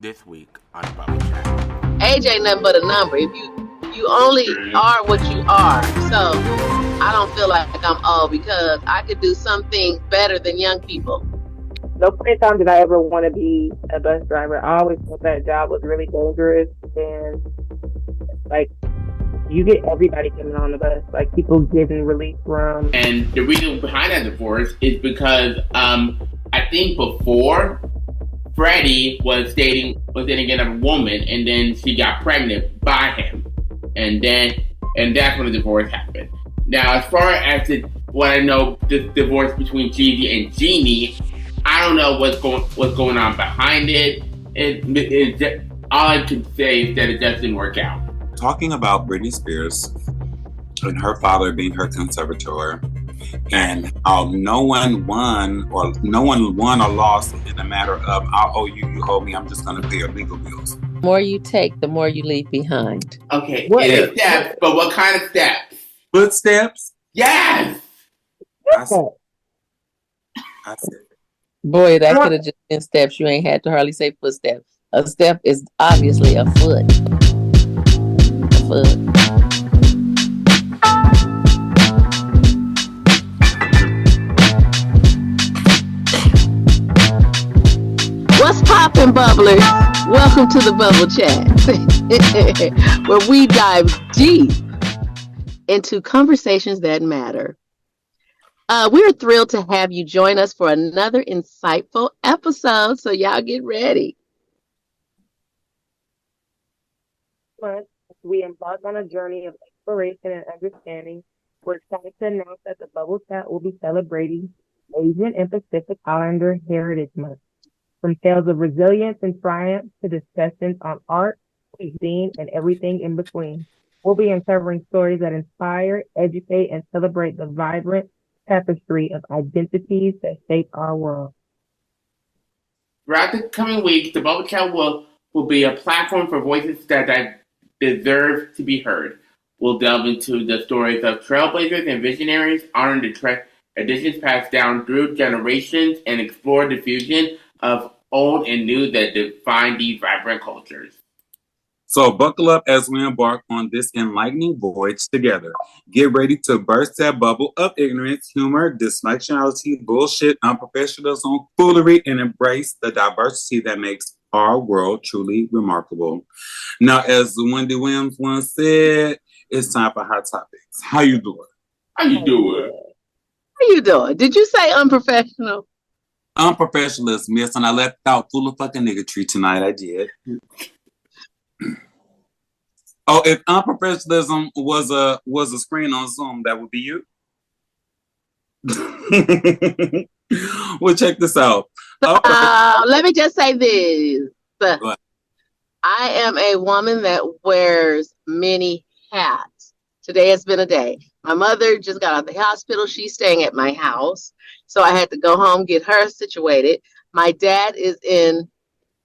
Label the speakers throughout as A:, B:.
A: this week on Bubble Chat.
B: AJ nothing but a number. If you only are what you are. So I don't feel like I'm old because I could do some things better than young people.
C: No point in time did I ever want to be a bus driver. I always thought that job was really dangerous, and like you get everybody coming on the bus, like people getting released from.
D: And the reason behind that divorce is because I think before Freddie was dating another woman, and then she got pregnant by him, and that's when the divorce happened. Now, as far as what I know, the divorce between Gigi and Jeannie, I don't know what's going on behind it. All I can say is that it just didn't work out.
E: Talking about Britney Spears and her father being her conservator, and how no one won or lost in a matter of I owe you, you owe me. I'm just going to pay your legal bills.
B: The more you take, the more you leave behind.
D: Okay, it is steps, but what kind of steps?
E: Footsteps?
D: Yes.
E: I said.
B: Boy, that could have just been steps. You ain't had to hardly say footsteps. A step is obviously a foot. A foot. What's poppin', bubblers? Welcome to the Bubble Chat, where we dive deep into conversations that matter. We're thrilled to have you join us for another insightful episode, so y'all get ready.
C: As we embark on a journey of exploration and understanding, we're excited to announce that the Bubble Chat will be celebrating Asian and Pacific Islander Heritage Month. From tales of resilience and triumph to discussions on art, cuisine, and everything in between. We'll be uncovering stories that inspire, educate, and celebrate the vibrant tapestry of identities that shape our world.
D: Throughout the coming weeks, the Bubble Chat will be a platform for voices that deserve to be heard. We'll delve into the stories of trailblazers and visionaries, honor the traditions passed down through generations, and explore the fusion of old and new that define these vibrant cultures.
E: So buckle up as we embark on this enlightening voyage together. Get ready to burst that bubble of ignorance, humor, dysfunctionality, bullshit, unprofessionalism, foolery, and embrace the diversity that makes our world truly remarkable. Now, as Wendy Williams once said, it's time for Hot Topics. How you doing?
D: How you doing?
B: How you doing? Did you say unprofessional?
E: Unprofessionalism, yes, and I left out full of fucking niggatry tonight. I did. Oh, if unprofessionalism was a screen on Zoom, that would be you. Well, check this out.
B: Let me just say this.
E: What?
B: I am a woman that wears many hats. Today has been a day. My mother just got out of the hospital. She's staying at my house. So I had to go home, get her situated. My dad is in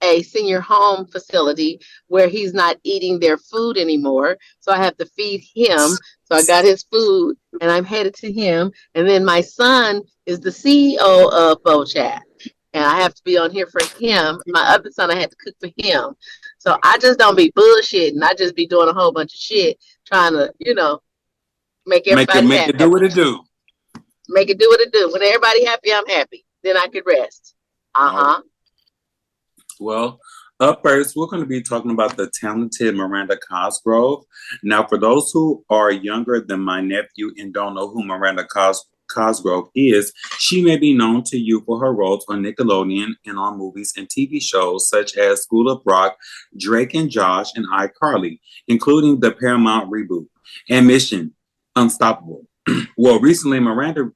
B: a senior home facility where he's not eating their food anymore. So I have to feed him. So I got his food and I'm headed to him. And then my son is the CEO of BoChat. And I have to be on here for him. My other son, I had to cook for him. So I just don't be bullshitting. I just be doing a whole bunch of shit, trying to, make everybody happy.
E: Make it do what it do.
B: Make it do what it do. When everybody happy, I'm happy. Then I could rest.
E: Well, up first, we're going to be talking about the talented Miranda Cosgrove. Now, for those who are younger than my nephew and don't know who Miranda Cosgrove is, she may be known to you for her roles on Nickelodeon and on movies and TV shows such as School of Rock, Drake and Josh, and iCarly, including the Paramount reboot and Mission Unstoppable. Recently, Miranda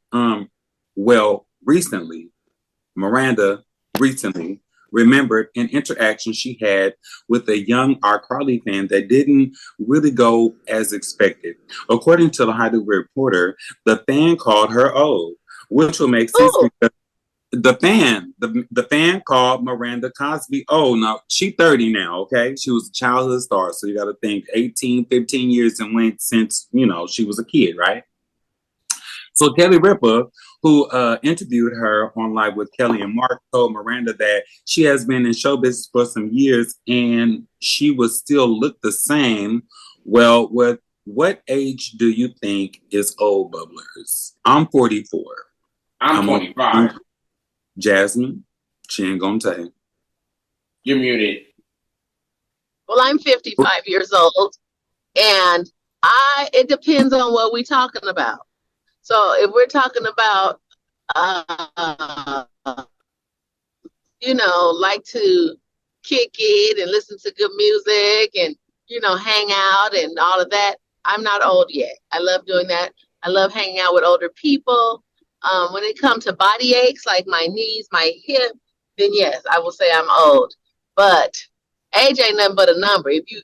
E: remembered an interaction she had with a young iCarly fan that didn't really go as expected. According to the Hollywood Reporter, the fan called her old, which will make sense because the fan called Miranda Cosby old. Now, she's 30 now, okay? She was a childhood star, so you got to think 18, 15 years and went since, she was a kid, right? So Kelly Ripa, who interviewed her on Live with Kelly and Mark, told Miranda that she has been in show business for some years and she would still look the same. Well, what age do you think is old, bubblers? I'm 44.
D: I'm 25.
E: Jasmine, she ain't gonna tell you.
D: You're muted.
B: Well, I'm 55 years old, and it depends on what we're talking about. So if we're talking about, like to kick it and listen to good music and, hang out and all of that, I'm not old yet. I love doing that. I love hanging out with older people. When it comes to body aches, like my knees, my hip, then yes, I will say I'm old. But age ain't nothing but a number. If you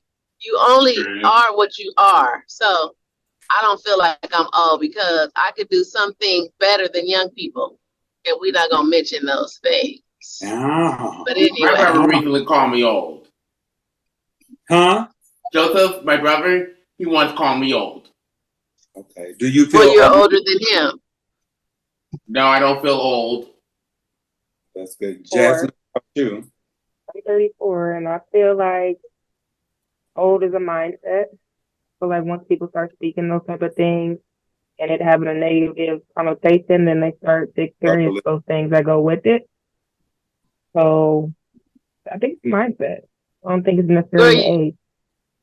B: only are what you are. So I don't feel like I'm old because I could do something better than young people. And we're not going to mention those things.
E: Oh.
B: But anyway.
D: My brother recently called me old.
E: Huh?
D: Joseph, my brother, he once called me old.
E: Okay. Do you feel
B: well, you're older than him?
D: No, I don't feel old.
E: That's good. Jasmine, how about you?
C: I'm 34, and I feel like old is a mindset. So like once people start speaking those type of things and it having a negative connotation, then they start to experience those things that go with it. So I think it's mindset. I don't think it's necessarily age.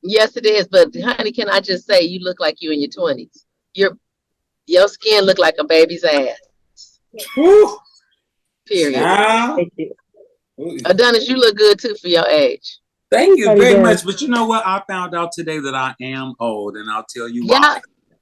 B: Yes, it is. But honey, can I just say you look like you in your 20s. Your skin look like a baby's ass.
E: Woo.
B: Period.
C: Thank you.
B: Adonis, you look good too for your age.
E: Thank you very much. But you know what? I found out today that I am old, and I'll tell you why.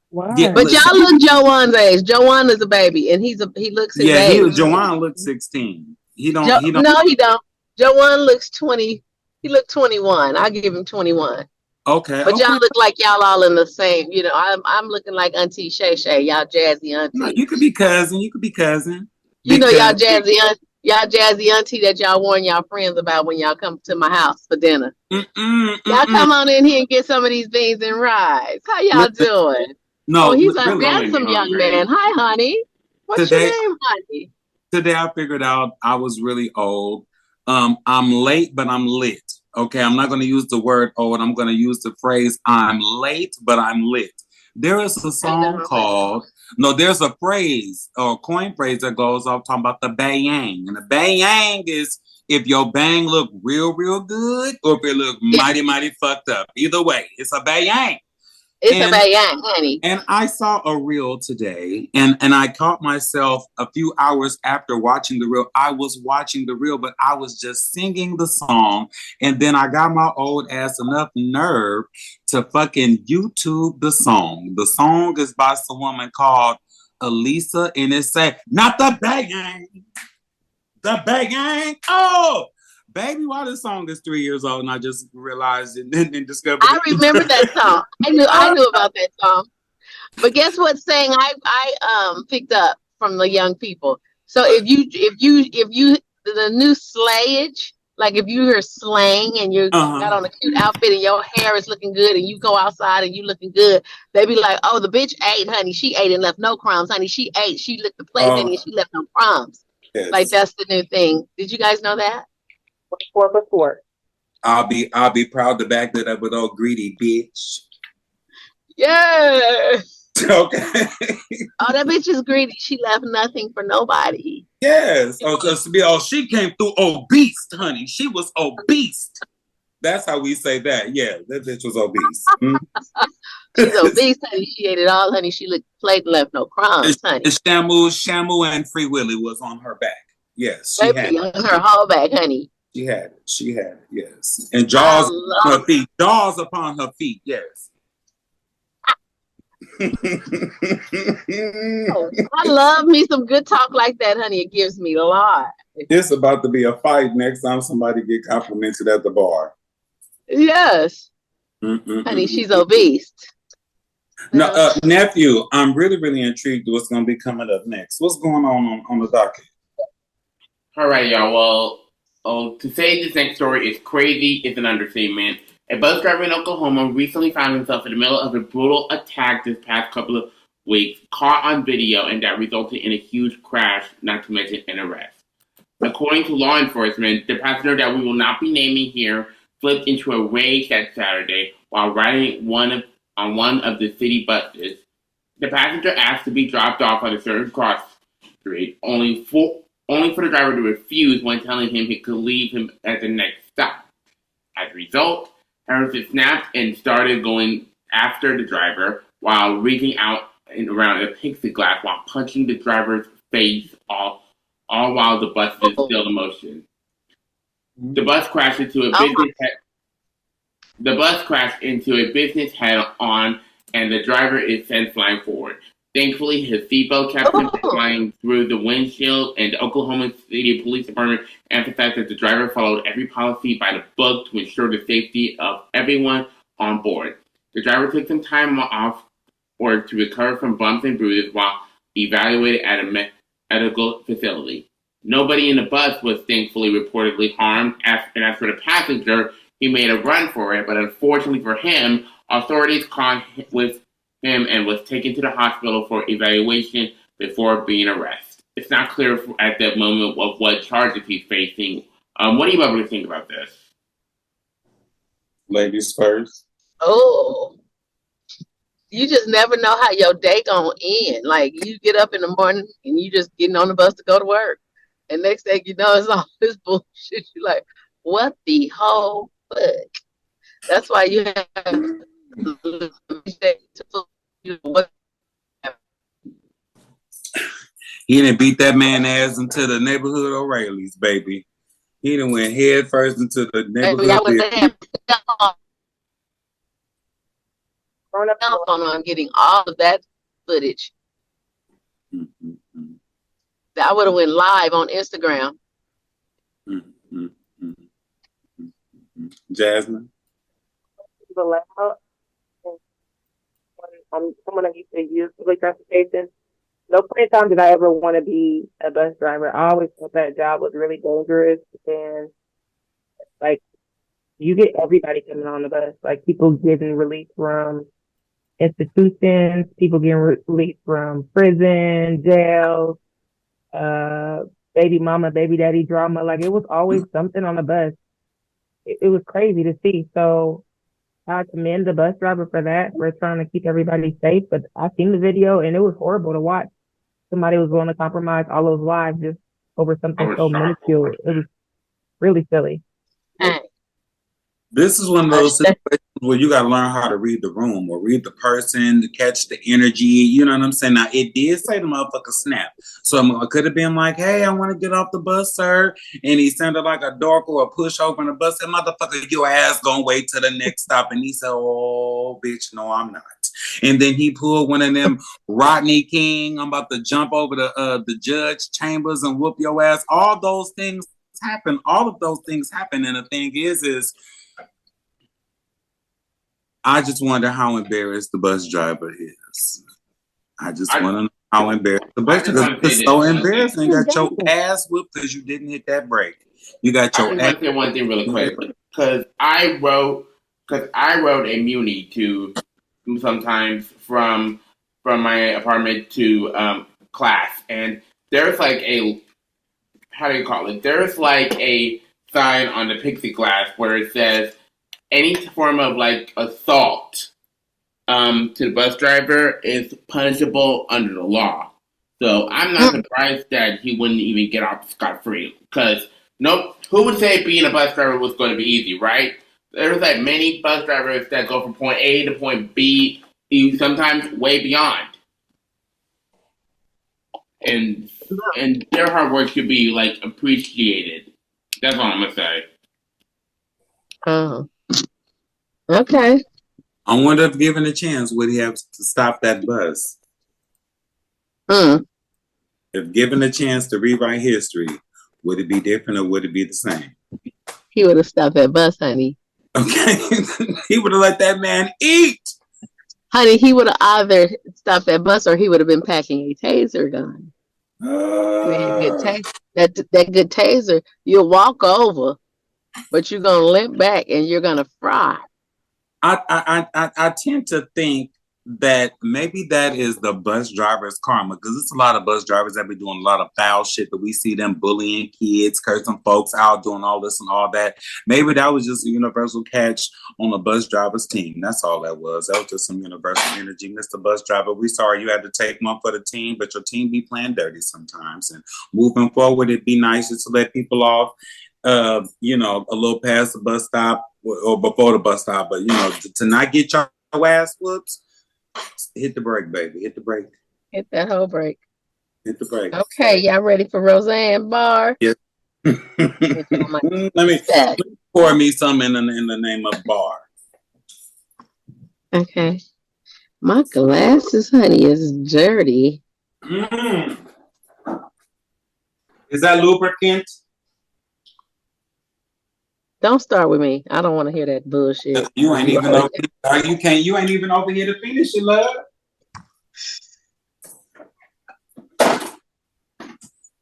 C: Why?
E: Yeah,
B: but y'all look Joanne's age. Joanne is a baby, and he looks his age.
E: Joanne looks 16. He don't.
B: No, he don't. Joanne looks 20. He looked 21. I'll give him 21.
E: Okay.
B: But y'all look like y'all all in the same. I'm looking like Auntie Shay Shay. Y'all jazzy auntie.
E: No, you could be cousin. You could be cousin.
B: You know y'all jazzy auntie. Y'all jazzy auntie that y'all warn y'all friends about when y'all come to my house for dinner. Y'all come on in here and get some of these beans and rice. How y'all doing?
E: No,
B: he's a handsome young man. Hi, honey. What's your name, honey?
E: Today I figured out I was really old. I'm late, but I'm lit. Okay, I'm not going to use the word old. I'm going to use the phrase I'm late, but I'm lit. There is a song called, there's a phrase or coin phrase that goes off talking about the bang. And the bang is if your bang look real, real good or if it look mighty, mighty fucked up. Either way, it's a bang.
B: It's a bang, honey.
E: And I saw a reel today and I caught myself a few hours after watching the reel. I was watching the reel, but I was just singing the song. And then I got my old ass enough nerve to fucking YouTube the song. The song is by some woman called Elisa, and it said, not the bang. The bang. Oh, baby, why this song is 3 years old, and I just realized and then discovered.
B: I remember that song. I knew about that song. But guess what saying I picked up from the young people. So if you the new slayage, like if you hear slang and you got on a cute outfit and your hair is looking good and you go outside and you looking good, they be like, oh, the bitch ate, honey. She ate and left no crumbs, honey. She ate. She licked the plate, honey, and she left no crumbs. Yes. Like that's the new thing. Did you guys know that?
C: 4 for 4.
E: I'll be proud to back that up with old greedy bitch.
B: Yeah.
E: Okay.
B: Oh, that bitch is greedy. She left nothing for nobody.
E: Yes. She came through obese, honey. She was obese. That's how we say that. Yeah, that bitch was obese.
B: She's obese, honey. She ate it all, honey. She licked the plate and left no crumbs, honey.
E: Shamu and Free Willy was on her back. Yes, she had
B: on her whole back, honey.
E: She had it, yes. And jaws upon her feet. Jaws upon her feet, yes.
B: I love me some good talk like that, honey. It gives me a lot.
E: It's about to be a fight next time somebody get complimented at the bar.
B: Yes. Honey, she's obese.
E: No, nephew, I'm really, really intrigued with what's going to be coming up next. What's going on the docket?
D: All right, y'all. Well, to say this next story is crazy is an understatement. A bus driver in Oklahoma recently found himself in the middle of a brutal attack this past couple of weeks, caught on video, and that resulted in a huge crash, not to mention an arrest. According to law enforcement, the passenger that we will not be naming here flipped into a rage that Saturday while riding on one of the city buses. The passenger asked to be dropped off at a certain cross street, only for the driver to refuse when telling him he could leave him at the next stop. As a result, Harrison snapped and started going after the driver while reaching out and around a plexiglass while punching the driver's face, all while the bus is still in motion. The bus crashed into a business head-on, and the driver is sent flying forward. Thankfully, his seatbelt kept him from flying through the windshield, and the Oklahoma City Police Department emphasized that the driver followed every policy by the book to ensure the safety of everyone on board. The driver took some time off to recover from bumps and bruises while evaluated at a medical facility. Nobody in the bus was thankfully reportedly harmed, and as for the passenger, he made a run for it, but unfortunately for him, authorities caught with him and was taken to the hospital for evaluation before being arrested. It's not clear at the moment of what charges he's facing. What do you ever think about this?
E: Ladies first.
B: Oh, you just never know how your day gonna end. Like, you get up in the morning and you just getting on the bus to go to work, and next thing you know, it's all this bullshit. You're like, what the whole fuck? That's why you have
E: He done beat that man ass into the neighborhood O'Reilly's, baby. He done went head first into the neighborhood.
B: I'm getting all of that footage. I would have went live on Instagram.
E: Jasmine?
C: I'm someone that used to use public transportation. No point in time did I ever want to be a bus driver. I always thought that job was really dangerous, and like, you get everybody coming on the bus. Like, people getting released from institutions, people getting released from prison, jails, baby mama, baby daddy drama. Like, it was always something on the bus. It was crazy to see. So I commend the bus driver for that. We're trying to keep everybody safe, but I seen the video and it was horrible to watch. Somebody was going to compromise all those lives just over something so minuscule. It was really silly.
E: This is one of those situations where you got to learn how to read the room or read the person to catch the energy. You know what I'm saying? Now, it did say the motherfucker snap. So I could have been like, hey, I want to get off the bus, sir. And he sounded like a dork or a pushover on the bus. And motherfucker, your ass gonna wait till the next stop. And he said, oh, bitch, no, I'm not. And then he pulled one of them Rodney King. I'm about to jump over the judge chambers and whoop your ass. All those things happen. All of those things happen. And the thing is I just wonder how embarrassed the bus driver is. I just want to know how embarrassed the bus driver is. It's so embarrassing. You got your ass whooped because you didn't hit that brake. You got your ass.
D: I want to say one thing really quick, because I wrote a muni to sometimes from my apartment to class, and there's like a, how do you call it? There's like a sign on the plexiglass where it says, any form of like assault to the bus driver is punishable under the law. So I'm not surprised that he wouldn't even get off scot-free. Because who would say being a bus driver was going to be easy, right? There's like many bus drivers that go from point A to point B, sometimes way beyond. And their hard work should be like appreciated. That's all I'm gonna say.
B: Oh. Okay.
E: I wonder if given a chance, would he have to stop that bus? If given a chance to rewrite history, would it be different or would it be the same?
B: He would have stopped that bus, honey. Okay.
E: He would have let that man eat.
B: Honey, he would have either stopped that bus or he would have been packing a taser gun. That good taser, you'll walk over, but you're going to limp back and you're going to fry.
E: I tend to think that maybe that is the bus driver's karma, because it's a lot of bus drivers that be doing a lot of foul shit, but we see them bullying kids, cursing folks out, doing all this and all that. Maybe that was just a universal catch on the bus driver's team. That's all that was. That was just some universal energy. Mr. Bus Driver, we sorry you had to take one for the team, but your team be playing dirty sometimes. And moving forward, it'd be nice just to let people off, you know, a little past the bus stop or before the bus stop, but you know, to not get your ass whoops. Hit the brake, baby. Hit the brake.
B: Hit that whole break.
E: Hit the brake.
B: Okay, y'all ready for Roseanne Barr?
E: Yes. let me pour me some in the name of Barr.
B: Okay. My glasses, honey, is dirty.
E: Is that lubricant?
B: Don't start with me. I don't want to hear that bullshit.
E: You ain't even over. You ain't even over here to finish it, love.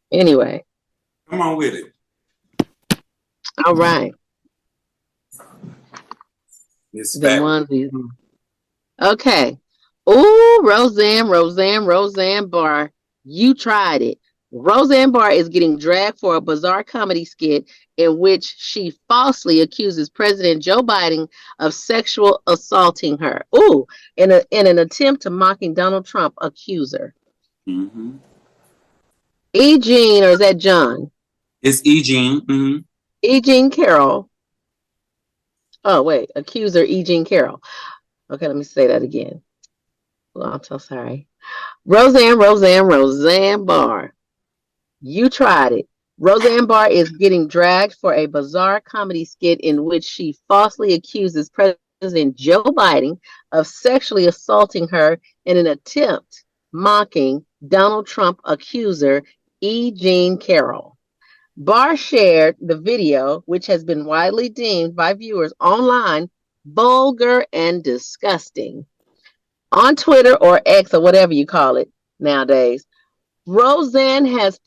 B: Anyway.
E: Come on with it.
B: All right.
E: It's
B: the one. Okay. Ooh, Roseanne Barr. You tried it. Roseanne Barr is getting dragged for a bizarre comedy skit in which she falsely accuses President Joe Biden of sexual assaulting her. Ooh, in an attempt to mocking Donald Trump accuser.
E: Mm-hmm.
B: E. Jean, or is that John?
E: It's E. Jean. Mm-hmm.
B: E. Jean Carroll. Oh, wait. Accuser E. Jean Carroll. Okay, let me say that again. Well, I'm so sorry. Roseanne Barr. You tried it. Roseanne Barr is getting dragged for a bizarre comedy skit in which she falsely accuses President Joe Biden of sexually assaulting her in an attempt mocking Donald Trump accuser E. Jean Carroll. Barr shared the video, which has been widely deemed by viewers online vulgar and disgusting. On Twitter or X or whatever you call it nowadays, Roseanne has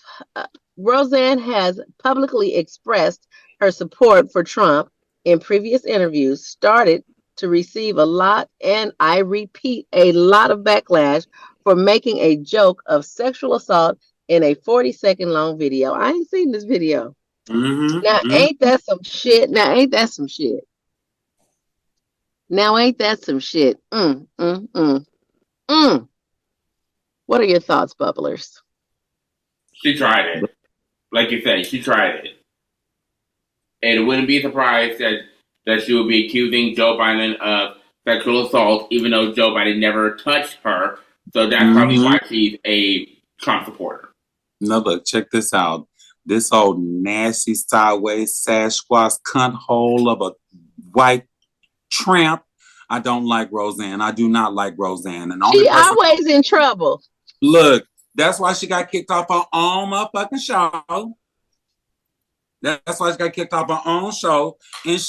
B: publicly expressed her support for Trump in previous interviews, started to receive a lot, and I repeat, a lot of backlash for making a joke of sexual assault in a 40-second long video. I ain't seen this video.
E: Mm-hmm.
B: Now, ain't that some shit? What are your thoughts, bubblers?
D: She tried it. Like you said, she tried it. And it wouldn't be surprised that she would be accusing Joe Biden of sexual assault, even though Joe Biden never touched her. So that's probably why she's a Trump supporter.
E: No, look, check this out. This old nasty sideways Sasquatch cunt hole of a white tramp. I don't like Roseanne. I do not like Roseanne. And
B: she always in trouble.
E: Look, that's why she got kicked off her own motherfucking show. That's why she got kicked off her own show. And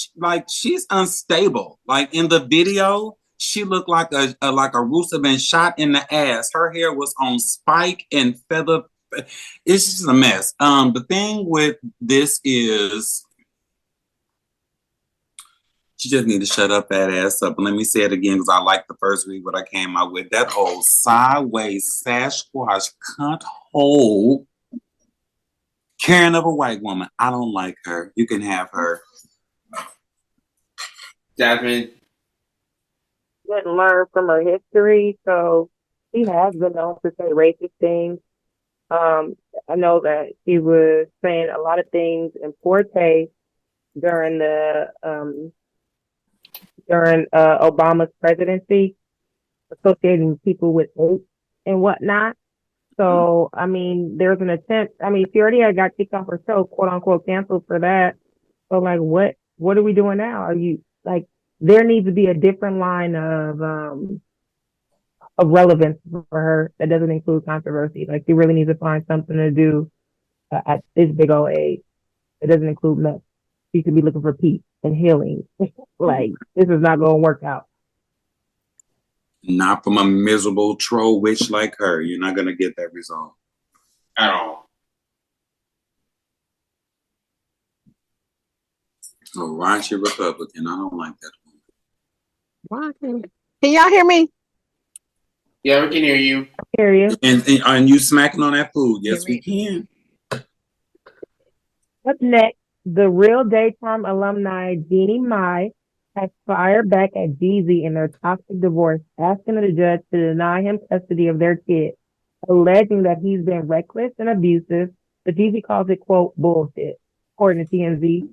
E: she's unstable. Like in the video, she looked like a rooster been shot in the ass. Her hair was on spike and feather. It's just a mess. The thing with this is she just need to shut up that ass up. And let me say it again because I like the first read what I came out with. That old sideways Sasquatch cunt hole caring of a white woman. I don't like her. You can have her.
D: Jasmine?
C: Didn't learn from her history, so she has been known to say racist things. I know that she was saying a lot of things in poor taste during Obama's presidency, associating people with hate and whatnot. So, I mean, there's an attempt. I mean, she already got kicked off her show, quote unquote, canceled for that. So, like, what are we doing now? Are you like, there needs to be a different line of relevance for her that doesn't include controversy. Like, she really needs to find something to do at this big old age. It doesn't include mess. She should be looking for peace and healing. Like, this is not going to work out.
E: Not from a miserable troll witch like her. You're not going to get that result.
D: At all.
E: A raunchy Republican. I don't like that one.
B: Can y'all hear me?
D: Yeah, we can hear you.
C: Hear you.
E: And you smacking on that food. Yes, we can.
C: Up next, the real Daytime alumni Jeannie Mai has fired back at Jeezy in their toxic divorce, asking the judge to deny him custody of their kid, alleging that he's been reckless and abusive, but Jeezy calls it, quote, bullshit. According to TMZ,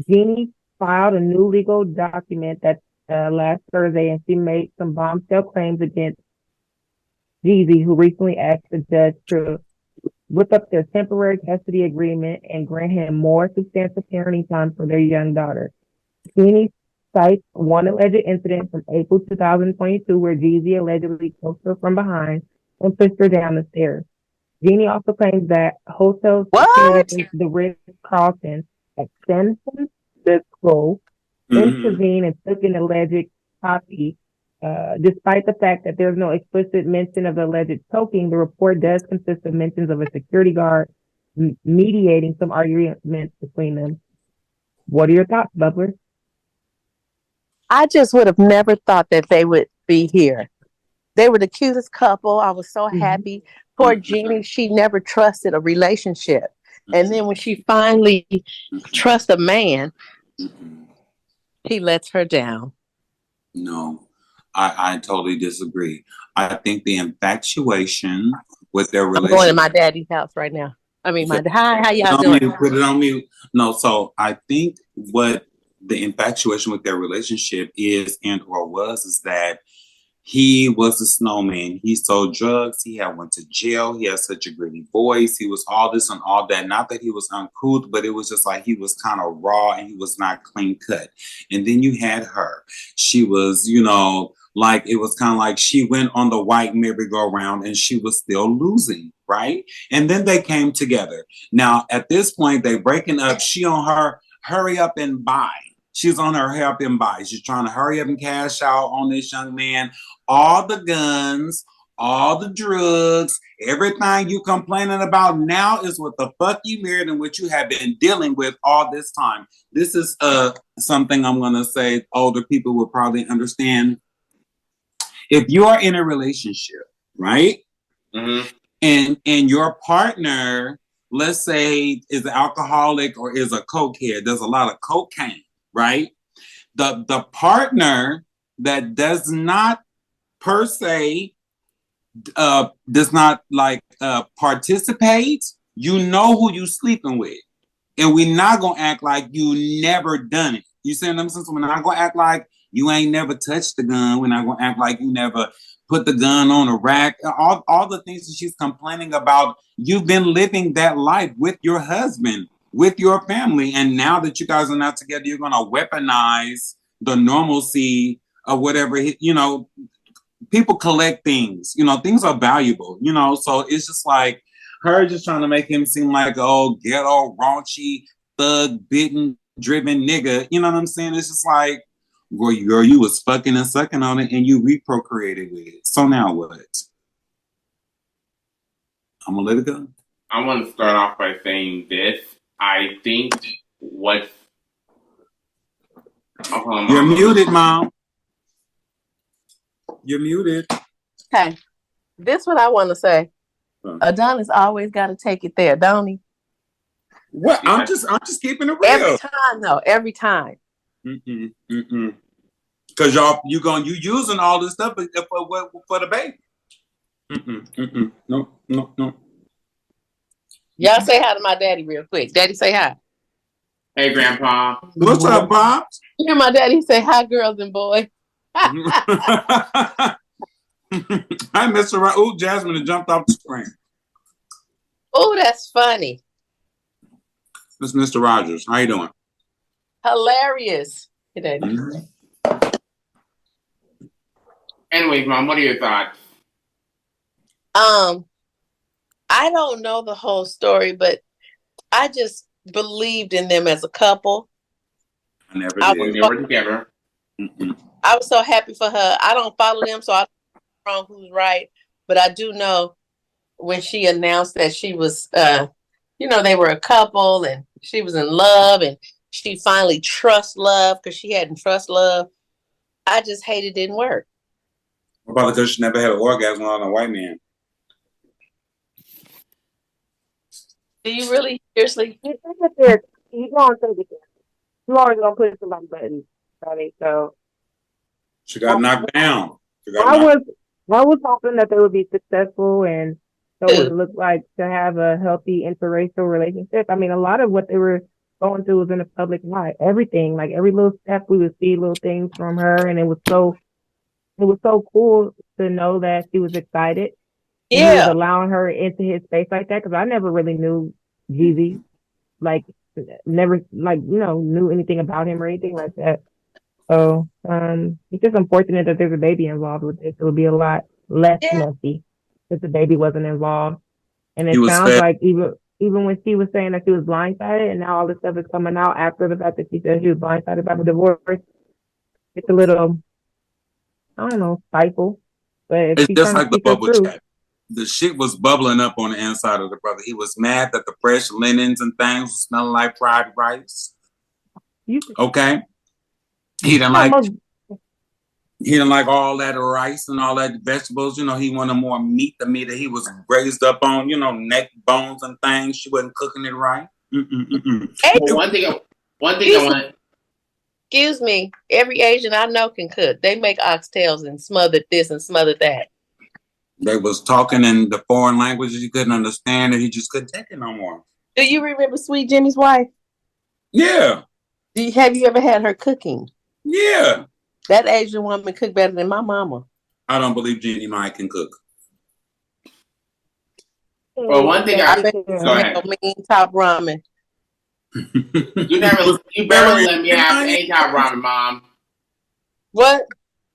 C: Jeannie filed a new legal document that last Thursday, and she made some bombshell claims against Jeezy, who recently asked the judge to look up their temporary custody agreement and grant him more substantial parenting time for their young daughter. Jeannie cites one alleged incident from April 2022 where Jeezy allegedly choked her from behind and pushed her down the stairs. Jeannie also claims that hotel security from the Ritz-Carlton at San Francisco intervened and took an alleged copy. Despite the fact that there's no explicit mention of the alleged choking, the report does consist of mentions of a security guard mediating some arguments between them. What are your thoughts, Bubbler?
B: I just would have never thought that they would be here. They were the cutest couple. I was so happy. Poor Jeannie, she never trusted a relationship. And then when she finally trusts a man, he lets her down.
E: No, I totally disagree. I think the infatuation with their
B: I'm
E: relationship.
B: going to my daddy's house right now. I mean, hi, how y'all doing?
E: Put it on mute. No, so I think what the infatuation with their relationship is and or was is that he was a snowman. He sold drugs. He had went to jail. He had such a gritty voice. He was all this and all that. Not that he was uncouth, but it was just like he was kind of raw and he was not clean cut. And then you had her. She was, like it was kind of like she went on the white merry-go-round and she was still losing, right? And then they came together. Now, at this point, they breaking up. She on her hurry up and buy. She's on her hurry up and buy. She's trying to hurry up and cash out on this young man. All the guns, all the drugs, everything you complaining about now is what the fuck you married and what you have been dealing with all this time. This is something I'm going to say older people will probably understand. If you are in a relationship, right? Mm-hmm. And your partner, let's say, is an alcoholic or is a cokehead, there's a lot of cocaine, right? The partner that does not per se does not participate, you know who you sleeping with. And we're not gonna act like you never done it. You see what I'm saying? So we're not gonna act like you ain't never touched the gun. We're not gonna act like you never put the gun on a rack. All the things that she's complaining about, you've been living that life with your husband, with your family. And now that you guys are not together, you're gonna weaponize the normalcy of whatever, people collect things, things are valuable, so it's just like her just trying to make him seem like, oh, ghetto, raunchy, thug, bitten, driven nigga. You know what I'm saying? It's just like, girl, you was fucking and sucking on it and you reprocreated with it. So now what? I'm gonna let it go.
D: I want to start off by saying this. I think what's...
E: You're muted, Mom. You're muted.
B: Okay. This what I want to say. Adonis always got to take it there, don't he?
E: What? Yeah. I'm just keeping it real.
B: Every time, though. Every time.
E: Because you using all this stuff for the baby. No.
B: Y'all say hi to my daddy real quick. Daddy, say hi.
D: Hey, Grandpa.
E: What's up, Pops?
B: You hear my daddy say hi, girls and boys.
E: Hi, Mr. Ooh, Jasmine had jumped off the screen.
B: Oh, that's funny.
E: This is Mr. Rogers. How you doing?
B: Hilarious.
D: Anyways, Mom, what are your thoughts?
B: I don't know the whole story, but I just believed in them as a couple.
E: I never did.
D: They were together.
B: I was so happy for her. I don't follow them, so I don't know wrong who's right. But I do know when she announced that she was, they were a couple and she was in love and she finally trusts love because she hadn't trust love. I just hate it didn't work.
E: Probably because she never had an orgasm on a white man.
B: Do you really seriously?
C: You think that they're, you gonna say that you always gonna push somebody button, Sonny. So
E: She got knocked down.
C: I was hoping that they would be successful and so what it looked like to have a healthy interracial relationship. I mean, a lot of what they were going through was in the public eye. Everything, like every little step, we would see little things from her, and it was so cool to know that she was excited. He was allowing her into his space like that because I never really knew Jeezy, like never like knew anything about him or anything like that. So it's just unfortunate that there's a baby involved with this. It would be a lot less messy if the baby wasn't involved. And it sounds like even when she was saying that she was blindsided, and now all this stuff is coming out after the fact that she said she was blindsided by the divorce, it's a little, I don't know, spiteful. But if
E: it's
C: she's
E: just
C: trying
E: like
C: to
E: the
C: speak her
E: bubble
C: truth,
E: chat. The shit was bubbling up on the inside of the brother. He was mad that the fresh linens and things were smelling like fried rice. Okay, he didn't like all that rice and all that vegetables. You know, he wanted more meat. The meat that he was raised up on. You know, neck bones and things. She wasn't cooking it right.
D: Well, one thing I want.
B: Excuse me. Every Asian I know can cook. They make oxtails and smothered this and smothered that.
E: They was talking in the foreign languages he couldn't understand, and he just couldn't take it no more.
B: Do you remember Sweet Jimmy's wife?
E: Yeah.
B: Have you ever had her cooking?
E: Yeah.
B: That Asian woman cooked better than my mama.
E: I don't believe Jeannie Mai can cook.
D: Well, one thing I
B: bet
D: go ahead.
B: Mean top ramen.
D: You barely let me have any top ramen, Mom.
B: What?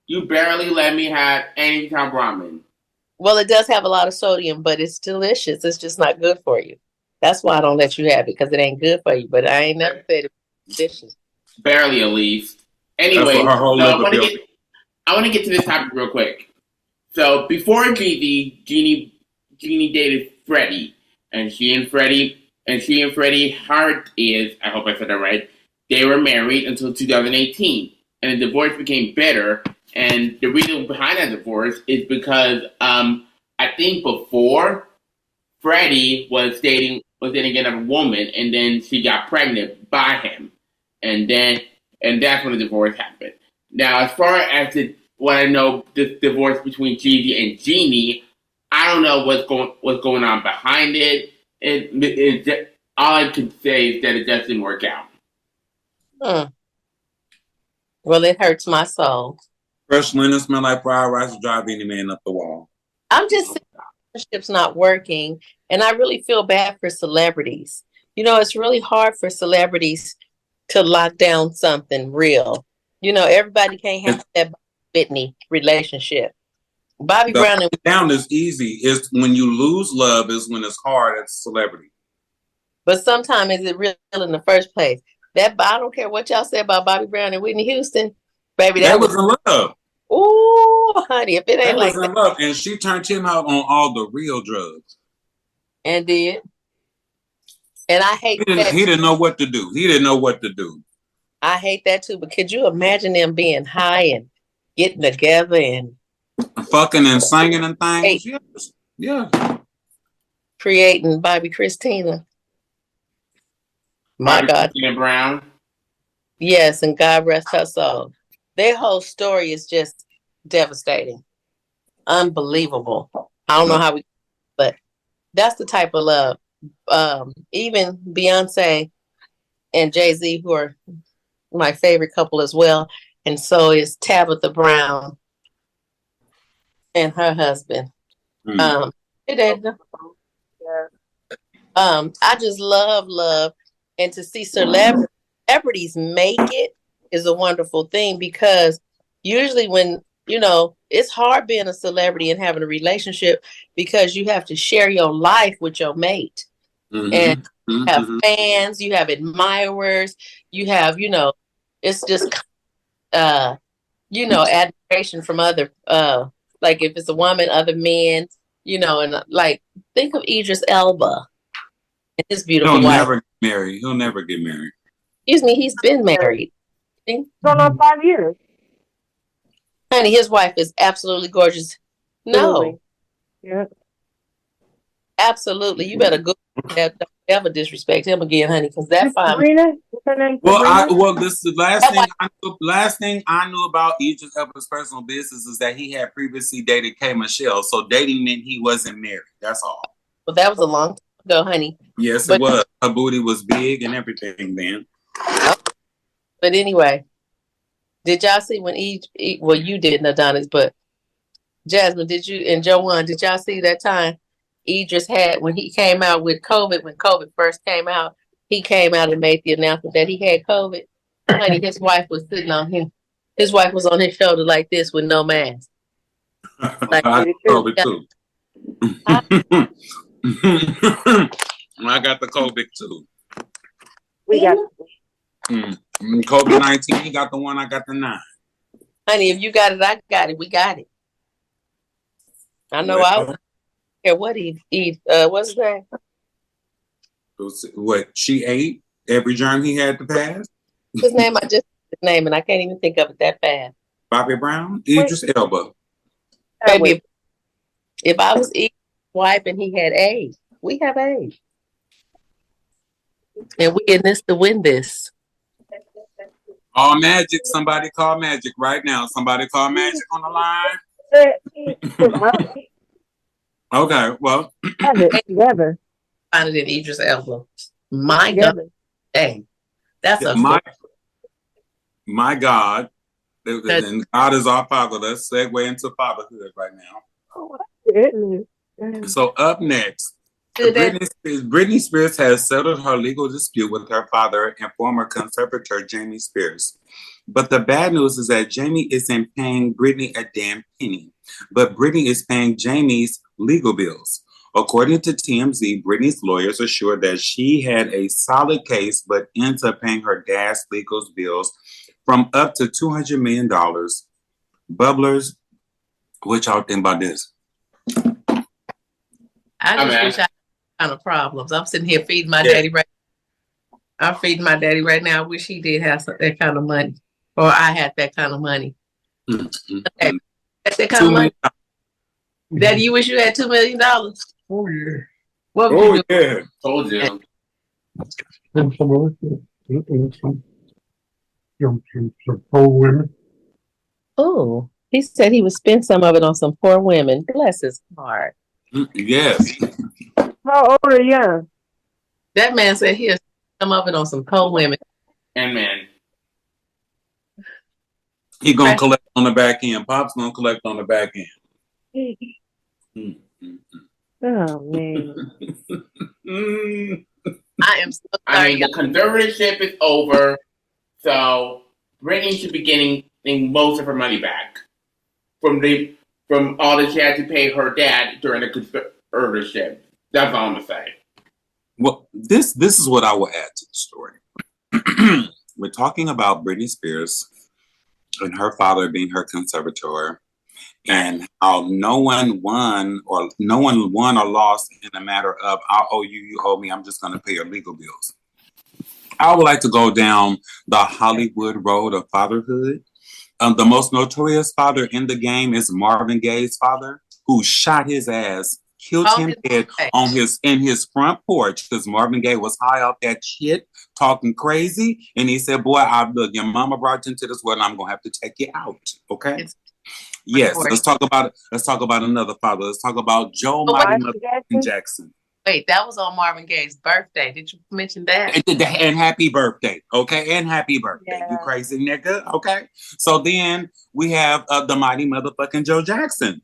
D: You barely let me have any top ramen.
B: Well, it does have a lot of sodium, but it's delicious. It's just not good for you. That's why I don't let you have it, because it ain't good for you. But I ain't never said it was delicious.
D: Barely, at least. Anyway, so I want to get to this topic real quick. So before Jeannie dated Freddie, and she and Freddie Hart I hope I said that right. They were married until 2018, and the divorce became better. And the reason behind that divorce is because I think before Freddie was dating another woman, and then she got pregnant by him, and that's when the divorce happened. Now, as far as what I know, this divorce between Jeezy and Jeannie, I don't know what's going on behind it. All I can say is that it just didn't work out.
B: Well, it hurts my soul.
E: Fresh linen smell like fried rice will drive any man up the wall.
B: I'm just saying relationship's not working, and I really feel bad for celebrities. It's really hard for celebrities to lock down something real. Everybody can't have that Whitney relationship. Bobby Brown and
E: down is easy. It's when you lose love is when it's hard as a celebrity.
B: But sometimes is it real in the first place? I don't care what y'all say about Bobby Brown and Whitney Houston, baby.
E: That was in love.
B: Ooh, honey, if it ain't like
E: that. Love. And she turned him out on all the real drugs.
B: And did. And I hate that.
E: He didn't know what to do.
B: I hate that too. But could you imagine them being high and getting together and
E: fucking and singing and things? Yes. Yeah.
B: Creating Bobby Christina. My God.
D: Christina Brown.
B: Yes, and God rest her soul. Their whole story is just devastating. Unbelievable. I don't know how but that's the type of love. Even Beyonce and Jay-Z, who are my favorite couple as well, and so is Tabitha Brown and her husband. I just love, and to see celebrities make it is a wonderful thing, because usually when it's hard being a celebrity and having a relationship, because you have to share your life with your mate. And you have fans, you have admirers, you have it's just admiration from other like if it's a woman, other men, and like think of Idris Elba and his beautiful wife.
E: He'll never get married.
B: Excuse me, he's been married.
C: Going on 5 years.
B: Honey, his wife is absolutely gorgeous.
C: Absolutely.
B: No,
C: Yeah.
B: absolutely. You better go there. Don't ever disrespect him again, honey, because that fine.
C: Sabrina? What's her name?
E: Well,
C: Sabrina?
E: this is the last thing I knew about Idris Elba's personal business is that he had previously dated K. Michelle. So dating meant he wasn't married. That's all.
B: Well, that was a long time ago, honey.
E: Yes,
B: But-
E: it was. Her booty was big and everything then.
B: But anyway, did y'all see when well, you didn't, Adonis, but Jasmine, did you, and Joanne, did y'all see that time Idris had when he came out with COVID, when COVID first came out, he came out and made the announcement that he had COVID. Honey, his wife was sitting on him. His wife was on his shoulder like this with no mask. Like,
E: I got COVID too. I got the COVID too.
C: We got
E: COVID-19, you got the one, I got the 9.
B: honey, if you got it, I got it. We got it. I know I don't care what what's his name?
E: What she ate, every germ he had to pass.
B: His name, I just his name, and I can't even think of it that fast.
E: Bobby Brown, Idris Elba.
B: Baby, if I was Idris' wife and he had AIDS, we have AIDS. And we in this to win this.
E: Oh, Magic. Somebody call Magic right now. Somebody call Magic on the line. Okay, well.
C: Together.
B: Find it in Idris Elba. My God. Dang. That's a
E: my God. And God is our father. Let's segue into fatherhood right now.
C: Oh, goodness.
E: So up next, Britney Spears has settled her legal dispute with her father and former conservator Jamie Spears. But the bad news is that Jamie isn't paying Britney a damn penny, but Britney is paying Jamie's legal bills. According to TMZ, Britney's lawyers assured that she had a solid case, but ends up paying her dad's legal bills from up to $200 million. Bubblers, what y'all think about this?
B: I just wish I had kind of problems. I'm sitting here feeding my daddy right now. I'm feeding my daddy right now. I wish he did have that kind of money. Or I had that kind of money. Okay. That's that kind of money. Daddy, you wish you had $2 million?
F: Oh, yeah.
B: What would you do?
E: Yeah.
D: Told you.
F: And some other some poor women.
B: Oh, he said he would spend some of it on some poor women. Bless his heart.
E: Yes.
C: How old are you?
B: That man said he'll spend some of it on some poor women.
D: And man.
E: He gonna collect on the back end. Pop's gonna collect on the back end.
C: Oh, man.
B: I am so
D: I
B: sorry.
D: mean, the conservatorship is over, so Britney should be getting most of her money back from all that she had to pay her dad during the conservatorship. That's all I'm gonna say.
E: Well, this is what I will add to the story. We're talking about Britney Spears and her father being her conservator, and how no one won or lost in a matter of I owe you, you owe me. I'm just going to pay your legal bills. I would like to go down the Hollywood road of fatherhood. The most notorious father in the game is Marvin Gaye's father, who shot his ass, killed him dead in his front porch because Marvin Gaye was high off that shit, talking crazy, and he said, "Boy, look, your mama brought you into this world, and I'm gonna have to take you out." Okay. Yes. Let's talk about another father. Let's talk about Joe Mighty Jackson.
B: Wait, that was on Marvin Gaye's birthday. Did you mention that?
E: And happy birthday, okay? And happy birthday,
C: Yeah.
E: you crazy nigga, okay? So then we have the mighty motherfucking Joe Jackson.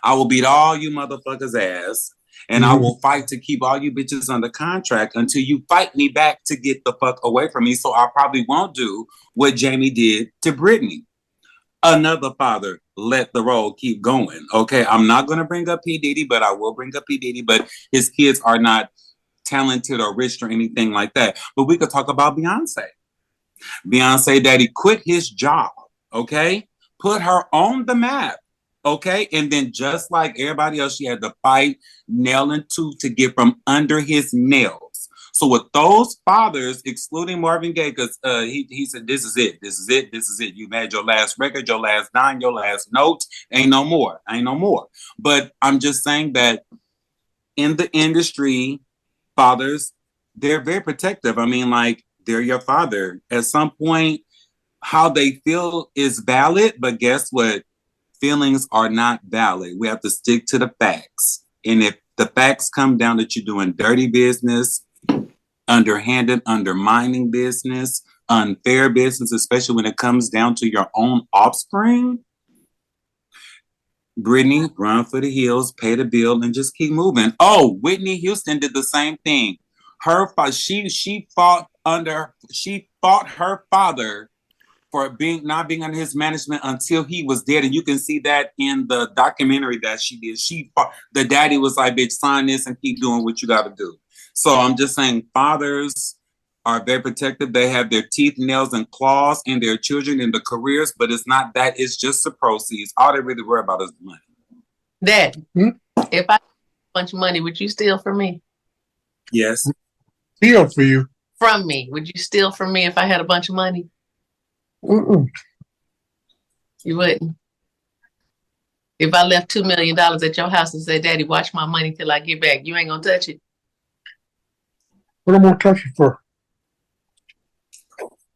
E: I will beat all you motherfuckers' ass, and I will fight to keep all you bitches under contract until you fight me back to get the fuck away from me. So I probably won't do what Jamie did to Britney. Another father let the road keep going. Okay, I'm not going to bring up P. Diddy, but I will bring up P. Diddy, but his kids are not talented or rich or anything like that. But we could talk about Beyonce. Beyonce daddy quit his job, okay? Put her on the map, okay? And then just like everybody else, she had to fight nail and tooth to get from under his nails. So with those fathers, excluding Marvin Gaye, because he said, this is it. This is it. This is it. You've had your last record, your last dime, your last note. Ain't no more. Ain't no more. But I'm just saying that in the industry, fathers, they're very protective. I mean, like, they're your father. At some point, how they feel is valid, but guess what? Feelings are not valid. We have to stick to the facts. And if the facts come down that you're doing dirty business, underhanded, undermining business, unfair business, especially when it comes down to your own offspring, Brittany, run for the hills, pay the bill, and just keep moving. Oh, Whitney Houston did the same thing. She fought her father for not being under his management until he was dead, and you can see that in the documentary that she did. The daddy was like, "Bitch, sign this and keep doing what you got to do." So I'm just saying, fathers are very protective. They have their teeth, nails, and claws in their children and the careers, but it's not that. It's just the proceeds. All they really worry about is the money.
B: Dad, if I had a bunch of money, would you steal from me?
E: Yes.
F: Steal for you.
B: From me? Would you steal from me if I had a bunch of money?
F: Mm-mm.
B: You wouldn't. If I left $2 million at your house and said, "Daddy, watch my money till I get back," you ain't gonna touch it.
F: What am I gonna touch you for?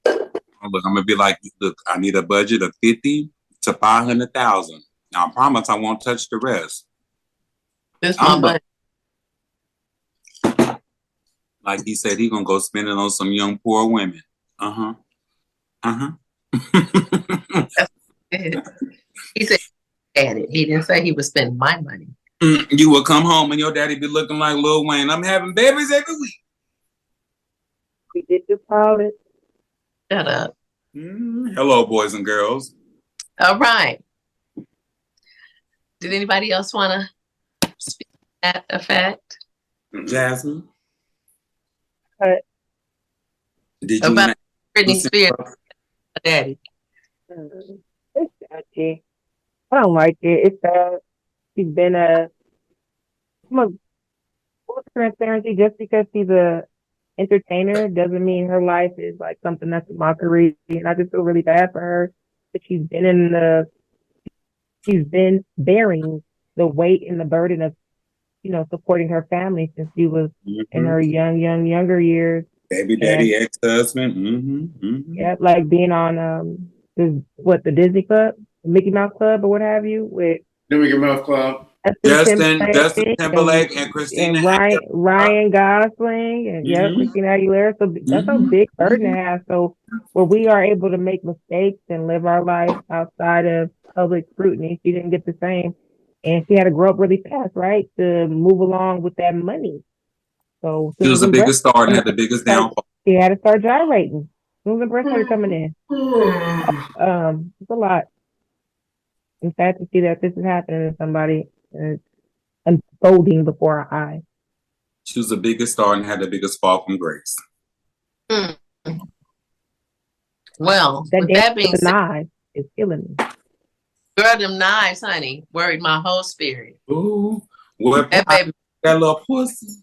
E: Look, I'm gonna be like, look, I need a budget of 50 to 500,000. Now, I promise I won't touch the rest.
B: This my budget.
E: Like he said, he gonna go spend it on some young poor women.
B: He said, "Daddy." He didn't say he would spend my money.
E: You will come home and your daddy be looking like Lil Wayne. I'm having babies every week.
C: We did do college.
B: Shut up.
E: Hello, boys and girls.
B: All right. Did anybody else want to speak to that effect?
E: Jasmine? Did you
B: About Britney Spears, daddy?
C: It's sketchy. I don't like it. It's sad. She's been full transparency. Just because she's a entertainer doesn't mean her life is like something that's a mockery. And I just feel really bad for her that she's been bearing the weight and the burden of, supporting her family since she was in her younger years.
E: Baby daddy, ex-husband.
C: Yeah, like being on the Disney Club, Mickey Mouse Club, or what have you, with
D: The Mickey Mouse Club.
E: Justin Timberlake and Christina
C: and Ryan Gosling and Christina Aguilera. So that's a big burden to have. So where we are able to make mistakes and live our life outside of public scrutiny, she didn't get the same, and she had to grow up really fast, right, to move along with that money. So
E: she was the biggest star and had the biggest downfall.
C: She had to start gyrating. Soon as the breast started coming in, it's a lot. I'm sad to see that this is happening to somebody. It's unfolding before our eyes.
E: She was the biggest star and had the biggest fall from grace.
B: Well, that being said,
C: knives is killing me.
B: Girl, them knives, honey, worried my whole spirit.
E: Ooh, what
B: that baby,
E: that little pussy.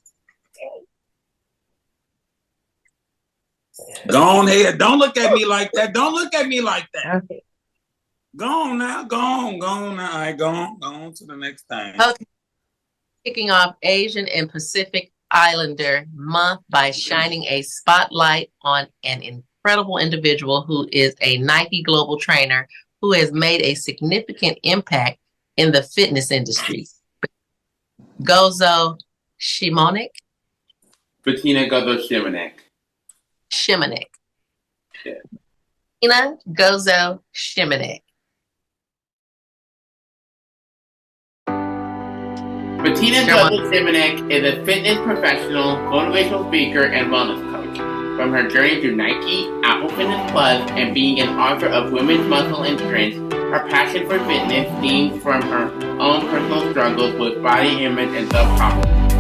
E: Go on ahead. Don't look at me like that. Don't look at me like that.
C: Okay.
E: Go on now. Go on now. All right, go on to the next thing.
B: Okay. Kicking off Asian and Pacific Islander Month by shining a spotlight on an incredible individual who is a Nike global trainer who has made a significant impact in the fitness industry. Gozo Shimonek.
D: Bettina Gozo Shimonek.
B: Yeah. Bettina Gozo Shimonek.
D: Bettina Gozo Shimonek is a fitness professional, motivational speaker, and wellness coach. From her journey through Nike, Apple Fitness Plus, and being an author of Women's Muscle and Strength, her passion for fitness stems from her own personal struggles with body image and self-confidence.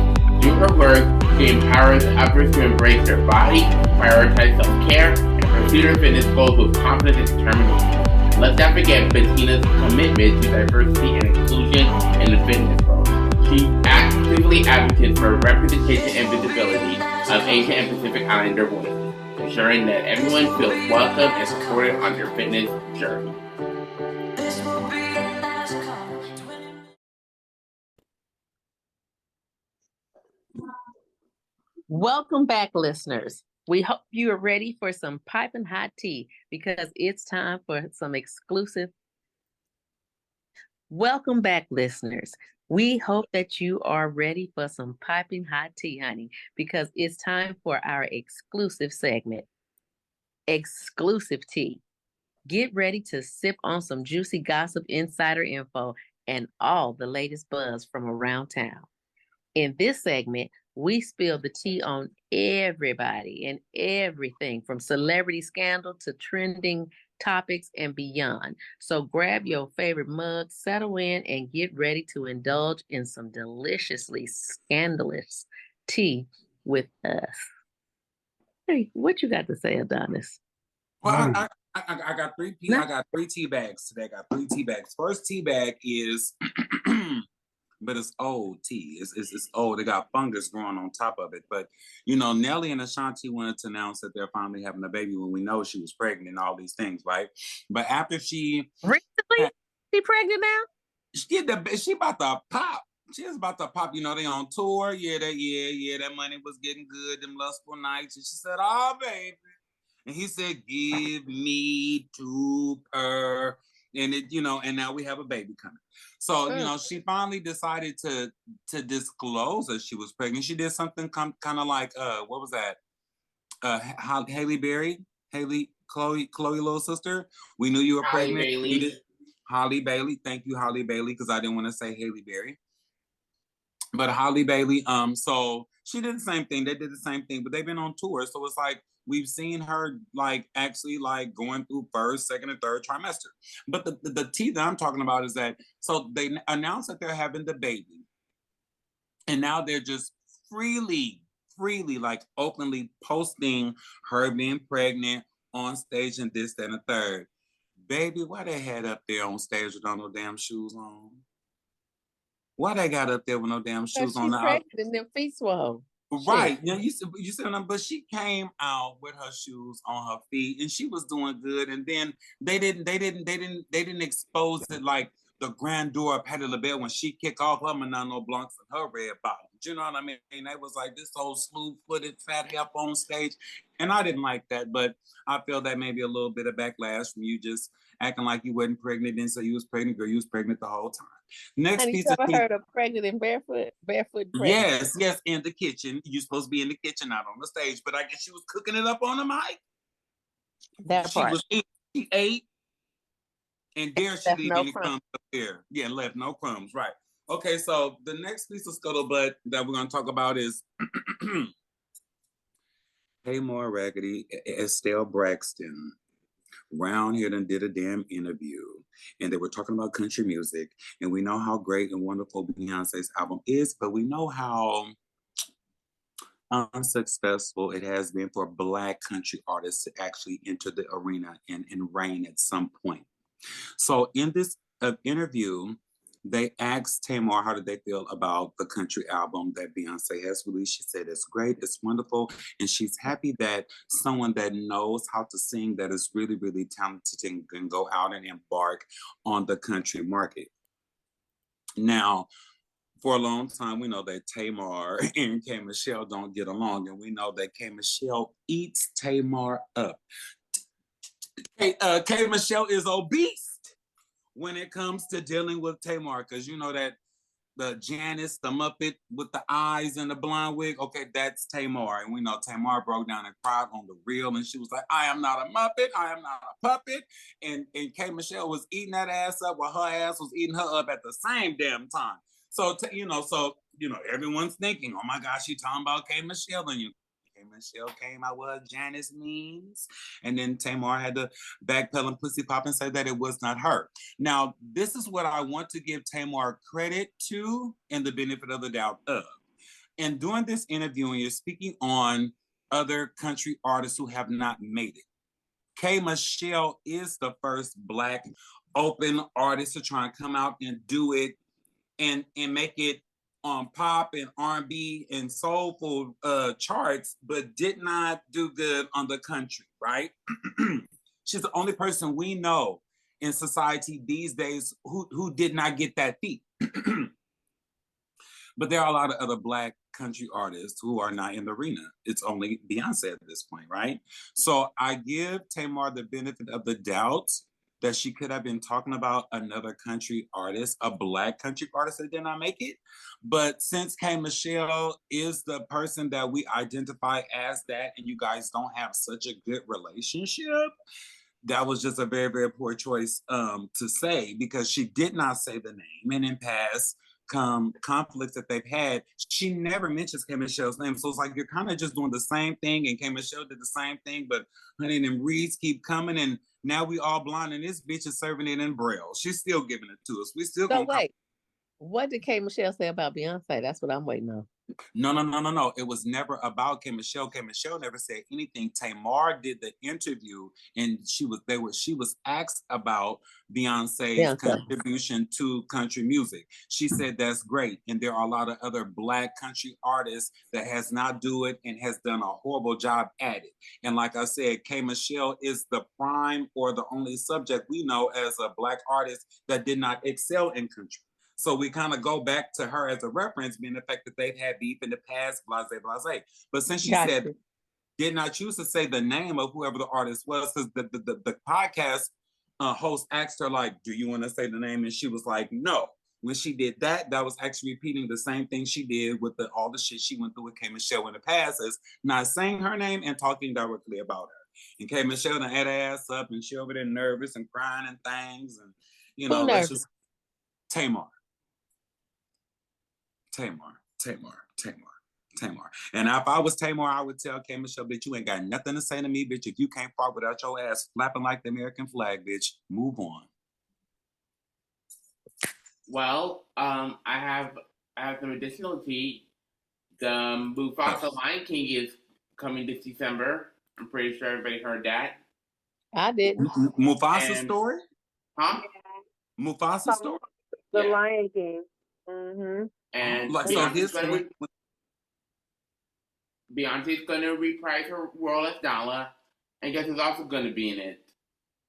D: Through her work, she empowers others to embrace their body, prioritize self-care, and pursue their fitness goals with confidence and determination. Let's not forget Bettina's commitment to diversity and inclusion in the fitness world. She actively advocates for representation and visibility of Asian and Pacific Islander voices, ensuring that everyone feels welcome and supported on their fitness journey.
B: Welcome back, listeners. We hope you are ready for some piping hot tea because it's time for some exclusive. Welcome back, listeners. We hope that you are ready for some piping hot tea, honey, because it's time for our exclusive segment, Exclusive Tea. Get ready to sip on some juicy gossip, insider info, and all the latest buzz from around town. In this segment, we spill the tea on everybody and everything from celebrity scandal to trending topics and beyond. So grab your favorite mug, settle in, and get ready to indulge in some deliciously scandalous tea with us. Hey, what you got to say, Adonis?
E: Well, I got three I got 3 tea bags today. I got 3 tea bags. First tea bag is but it's old tea. It's old. They got fungus growing on top of it. But you know, Nelly and Ashanti wanted to announce that they're finally having a baby when we know she was pregnant and all these things, right? But after she
B: recently, she pregnant now?
E: She about to pop. She is about to pop. You know, they on tour. Yeah, that money was getting good, them lustful nights. And she said, "Oh, baby." And he said, "Give me 2 per." And it, you know, and now we have a baby coming. So, you know, she finally decided to disclose that she was pregnant. She did something kind of like what was that? Haley Berry, Chloe little sister. We knew you were
D: Holly
E: pregnant.
D: Bailey.
E: Holly Bailey. Thank you, Holly Bailey, because I didn't want to say Haley Berry. But Holly Bailey, so she did the same thing. They did the same thing, but they've been on tour. So it's like we've seen her like actually like going through first, second, and third trimester. But the tea that I'm talking about is that so they announced that they're having the baby. And now they're just freely, like openly posting her being pregnant on stage and this, that, and the third. Baby, why they had up there on stage with no damn shoes on? Why they got up there with no damn shoes on?
B: She's pregnant and them feet swole.
E: Right. You know, you said, but she came out with her shoes on her feet and she was doing good. And then they didn't expose it like the grandeur of Patti LaBelle when she kicked off her Manano Blancs and her red bottoms. You know what I mean? And they was like this old slew-footed fat help on stage. And I didn't like that, but I feel that maybe a little bit of backlash from you just acting like you wasn't pregnant and so you was pregnant, girl, you was pregnant the whole time. Next
B: Honey,
E: piece
B: you
E: of
B: ever heard of pregnant and barefoot pregnant?
E: Yes, in the kitchen. You're supposed to be in the kitchen, not on the stage. But I guess she was cooking it up on the mic.
B: That part.
E: She ate, and there she
B: left
E: leave
B: no
E: any crumbs up there. Yeah, left no crumbs. Right. Okay, so the next piece of scuttlebutt that we're going to talk about is Tamar Raggedy, Estelle Braxton. Round here and did a damn interview, and they were talking about country music, and we know how great and wonderful Beyonce's album is, but we know how unsuccessful it has been for Black country artists to actually enter the arena and reign at some point. So in this interview, they asked Tamar how did they feel about the country album that Beyonce has released. She said it's great, it's wonderful, and she's happy that someone that knows how to sing, that is really, really talented and can go out and embark on the country market. Now, for a long time, we know that Tamar and K. Michelle don't get along, and we know that K. Michelle eats Tamar up. K. Michelle is obese when it comes to dealing with Tamar, because you know that the Janice, the Muppet with the eyes and the blonde wig, okay, that's Tamar. And we know Tamar broke down and cried on the reel, and she was like, "I am not a Muppet, I am not a puppet." And K. Michelle was eating that ass up while her ass was eating her up at the same damn time. So, everyone's thinking, "Oh my gosh, she talking about K. Michelle," and K. Michelle came out with Janice memes, and then Tamar had to backpedal and pussy pop and say that it was not her. Now, this is what I want to give Tamar credit to and the benefit of the doubt of. In doing this interview, and you're speaking on other country artists who have not made it. K. Michelle is the first Black open artist to try and come out and do it and make it on pop and R&B and soulful charts, but did not do good on the country, right? She's the only person we know in society these days who did not get that feat. But there are a lot of other Black country artists who are not in the arena. It's only Beyonce at this point, right? So I give Tamar the benefit of the doubt that she could have been talking about another country artist, a Black country artist that did not make it. But since K. Michelle is the person that we identify as that, and you guys don't have such a good relationship, that was just a very, very poor choice to say, because she did not say the name. And in past conflicts that they've had, she never mentions K. Michelle's name. So it's like you're kind of just doing the same thing, and K. Michelle did the same thing, but honey, them reads keep coming, and now we all blind, and this bitch is serving it in Braille. She's still giving it to us. We still
G: So
E: gonna
G: wait, what did K. Michelle say about Beyonce? That's what I'm waiting on.
E: No. It was never about K. Michelle. K. Michelle never said anything. Tamar did the interview, and she was asked about Beyonce's contribution to country music. She said that's great, and there are a lot of other Black country artists that has not do it and has done a horrible job at it. And like I said, K. Michelle is the prime or the only subject we know as a Black artist that did not excel in country. So we kind of go back to her as a reference, being the fact that they've had beef in the past, blase, blase. But since she said, did not choose to say the name of whoever the artist was, because the podcast host asked her, like, do you want to say the name? And she was like, no. When she did that, that was actually repeating the same thing she did with all the shit she went through with K. Michelle in the past, is not saying her name and talking directly about her. And K. Michelle done had her ass up, and she over there nervous and crying and things. And, you know, that's just Tamar. And if I was Tamar, I would tell K. Michelle, bitch, you ain't got nothing to say to me, bitch. If you can't fart without your ass flapping like the American flag, bitch, move on.
D: Well, I have some additional tea. The Mufasa Lion King is coming this December. I'm pretty sure everybody heard that.
G: I didn't.
E: Mufasa's story?
D: Huh?
E: Mufasa's story?
C: The Lion King. Mm-hmm.
D: And
E: like,
D: Beyonce's gonna reprise her role as Nala, and guess who's also gonna be in it?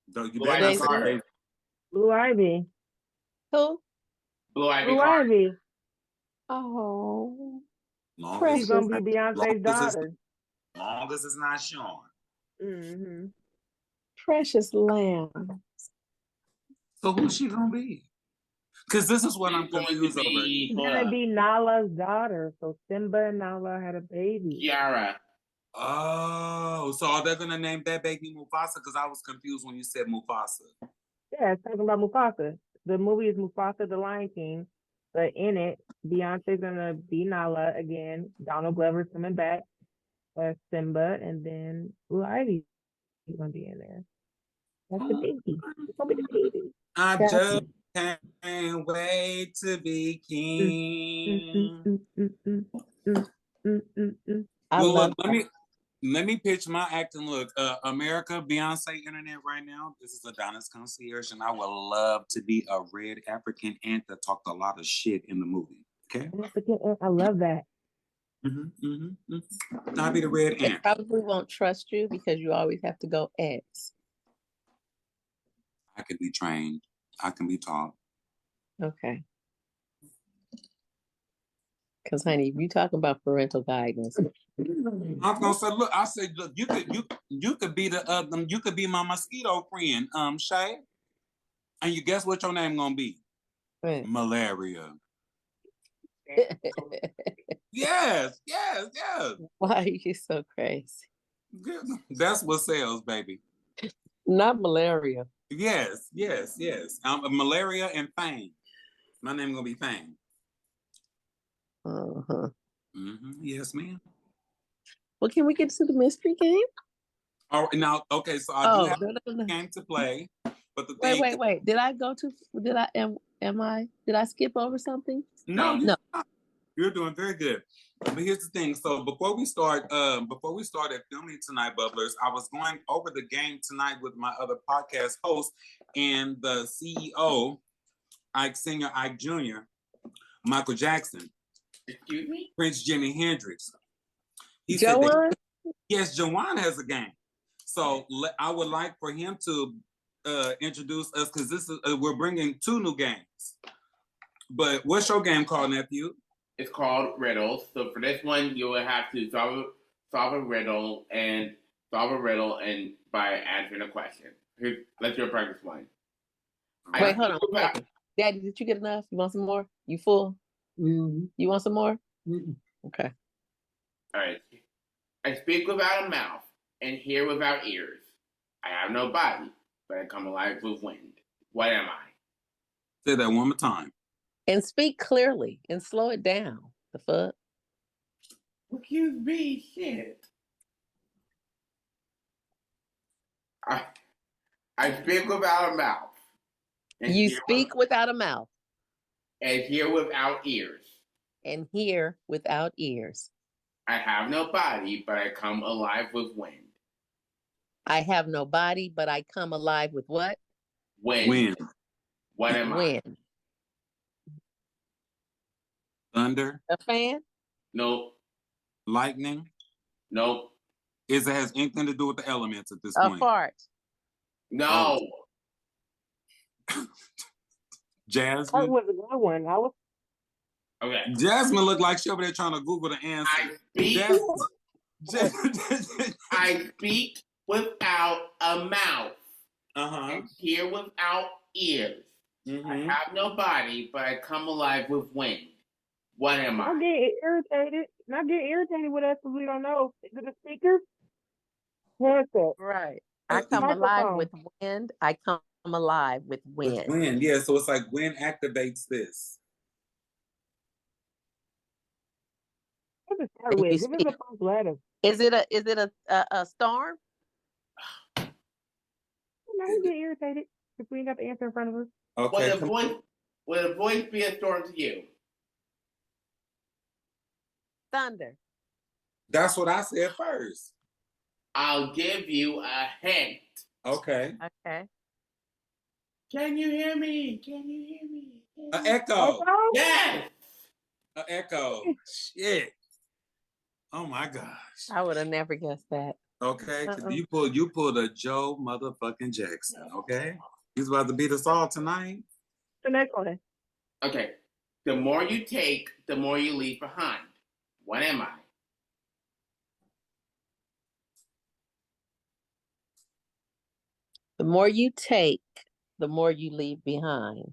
E: Blue Ivy.
C: Blue Ivy.
G: Who?
D: Blue Ivy.
C: Blue Ivy.
G: Oh,
C: she's gonna be Beyonce's daughter.
E: Long as it's not Sean.
C: Mm-hmm.
G: Precious lamb.
C: So who's she gonna be?
E: Because this is what I'm confused over.
C: She's gonna be Nala's daughter. So Simba and Nala had a baby.
D: Kiara.
E: Oh, so are they gonna name that baby Mufasa? Because I was confused when you said Mufasa.
C: Yeah, it's talking about Mufasa. The movie is Mufasa the Lion King, but in it, Beyonce's gonna be Nala again. Donald Glover's coming back as Simba, and then Blue Ivy is gonna be in there. That's the baby. It's gonna be the baby.
E: I just can't wait to be king. Let me pitch my acting look. America, Beyonce Internet right now. This is Adonis Concierge, and I would love to be a red African ant that talked a lot of shit in the movie. Okay?
C: I love that.
E: I'll be the red ant.
G: They probably won't trust you because you always have to go X.
E: I can be trained. I can be taught.
G: Okay. Because, honey, if you talk about parental guidance,
E: I was gonna say, look, I said, look, you could be you could be my mosquito friend, Shay, and you guess what your name gonna be?
G: Right.
E: Malaria. Yes.
G: Why are you so crazy?
E: That's what sells, baby.
G: Not malaria.
E: Yes. Malaria and Fame. My name gonna be Fame. Yes, ma'am.
G: Well, can we get to the mystery game?
E: All right, now, okay, so I do have a game to play, but the thing.
G: Wait. Did I skip over something?
E: No. You're doing very good. But here's the thing. So before we started filming tonight, Bubblers, I was going over the game tonight with my other podcast host and the CEO, Ike Senior, Ike Jr., Michael Jackson.
D: Excuse me?
E: Prince Jimi Hendrix. He said that,
G: Joanne?
E: yes, Jawan has a game. So I would like for him to introduce us because this is we're bringing 2 new games. But what's your game called, nephew?
D: It's called riddles. So for this one, you will have to solve a riddle and by answering a question. Let's do a practice one.
G: Wait, hold on. 1 second. Daddy, did you get enough? You want some more? You full?
F: Mm-hmm.
G: You want some more?
F: Mm-hmm.
G: Okay.
D: All right. I speak without a mouth and hear without ears. I have no body, but I come alive with wind. What am I?
E: Say that one more time.
G: And speak clearly and slow it down. The fuck?
D: Excuse me, shit. I speak without a mouth. And
G: You
D: hear
G: speak without a mouth
D: and hear without ears.
G: and hear without ears.
D: I have no body, but I come alive with wind.
G: I have no body, but I come alive with what?
D: Wind. What am I?
G: Wind.
E: Thunder,
G: A fan?
D: Nope.
E: lightning.
D: Nope.
E: It has anything to do with the elements at this
G: A
E: point.
G: fart.
D: No.
C: That
E: Jasmine.
C: was a good one. I was
D: Okay.
E: Jasmine looked like she over there trying to Google the answer.
D: I speak. I speak without a mouth
E: Uh-huh.
D: and hear without ears. I have no body, but I come alive with wind. What am
C: not
D: I?
C: getting irritated. Not getting irritated with us because we don't know. Is it a speaker? Handset.
G: Right. I come alive with wind. I come alive with
E: With
G: wind.
E: wind, yeah. So it's like wind activates this.
C: What does that
G: And you
C: with? Give us
G: speak.
C: the first letter.
G: Is it a storm?
C: Now you get irritated if we ain't got the answer in front of us.
E: Okay.
D: Would a voice be a storm to you?
G: Thunder.
E: That's what I said first.
D: I'll give you a hint.
E: Okay.
G: Okay.
D: Can you hear me? Can you hear me?
E: An echo.
D: Yes.
E: An echo. Shit. Oh my gosh.
G: I would have never guessed that.
E: Okay. You pulled a Joe motherfucking Jackson. Okay. He's about to beat us all tonight.
C: The next one.
D: Okay. The more you take, the more you leave behind. What am I?
G: The more you take, the more you leave behind.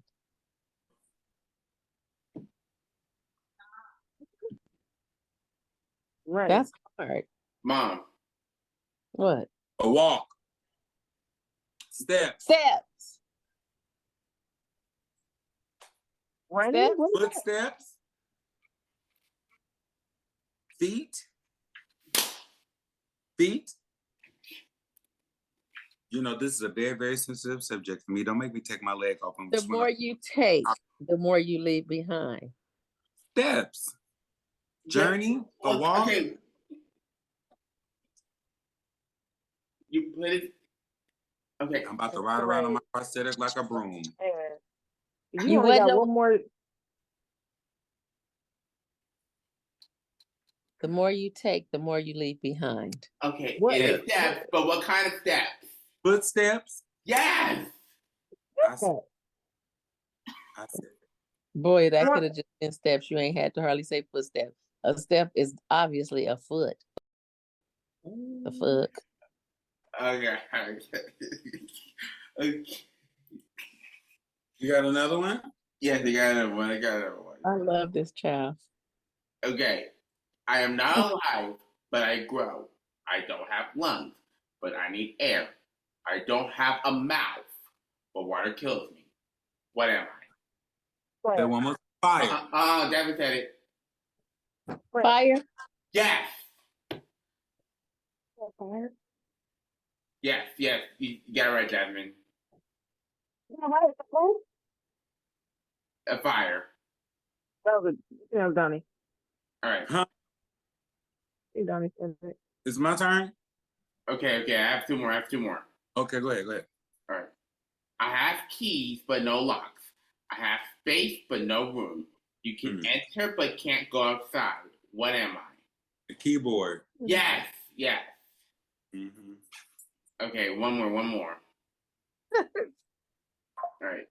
C: Right.
G: That's hard.
D: Mom.
G: What?
E: A walk. Steps.
G: Steps.
C: Running?
G: Steps?
C: What is that?
E: Footsteps. Feet. Feet. You know, this is a very, very sensitive subject for me. Don't make me take my leg off and
G: The
E: swing
G: more
E: up.
G: you take, the more you leave behind.
E: Steps. Journey. A walk.
D: Okay. You put it. Okay.
E: I'm about to ride around on my prosthetic like a broom.
C: You
G: You
C: only
G: what,
C: got
G: Joe?
C: one more.
G: The more you take, the more you leave behind.
D: Okay.
C: What
D: It is
C: is-
D: steps, but what kind of steps?
E: Footsteps.
D: Yes.
E: I said.
G: Boy, that
C: What?
G: could have just been steps. You ain't had to hardly say footsteps. A step is obviously a foot. The fuck.
D: Okay. Okay.
E: You got another one?
D: Yes, I got another one.
G: I love this child.
D: Okay. I am not alive, but I grow. I don't have lungs, but I need air. I don't have a mouth, but water kills me. What am I?
E: That one was fire.
D: Devin said it.
G: Fire.
D: Yes.
C: Fire.
D: Yes. You got it right, Jasmine. A fire.
C: That was Donnie.
D: All right.
E: Huh?
C: Hey, Donnie said it.
E: It's my turn?
D: Okay. I have two more.
E: Okay, go ahead.
D: All right. I have keys, but no locks. I have space, but no room. You can
E: Hmm.
D: enter but can't go outside. What am I?
E: The keyboard.
D: Yes, yes.
E: Mm-hmm.
D: Okay, one more. All right.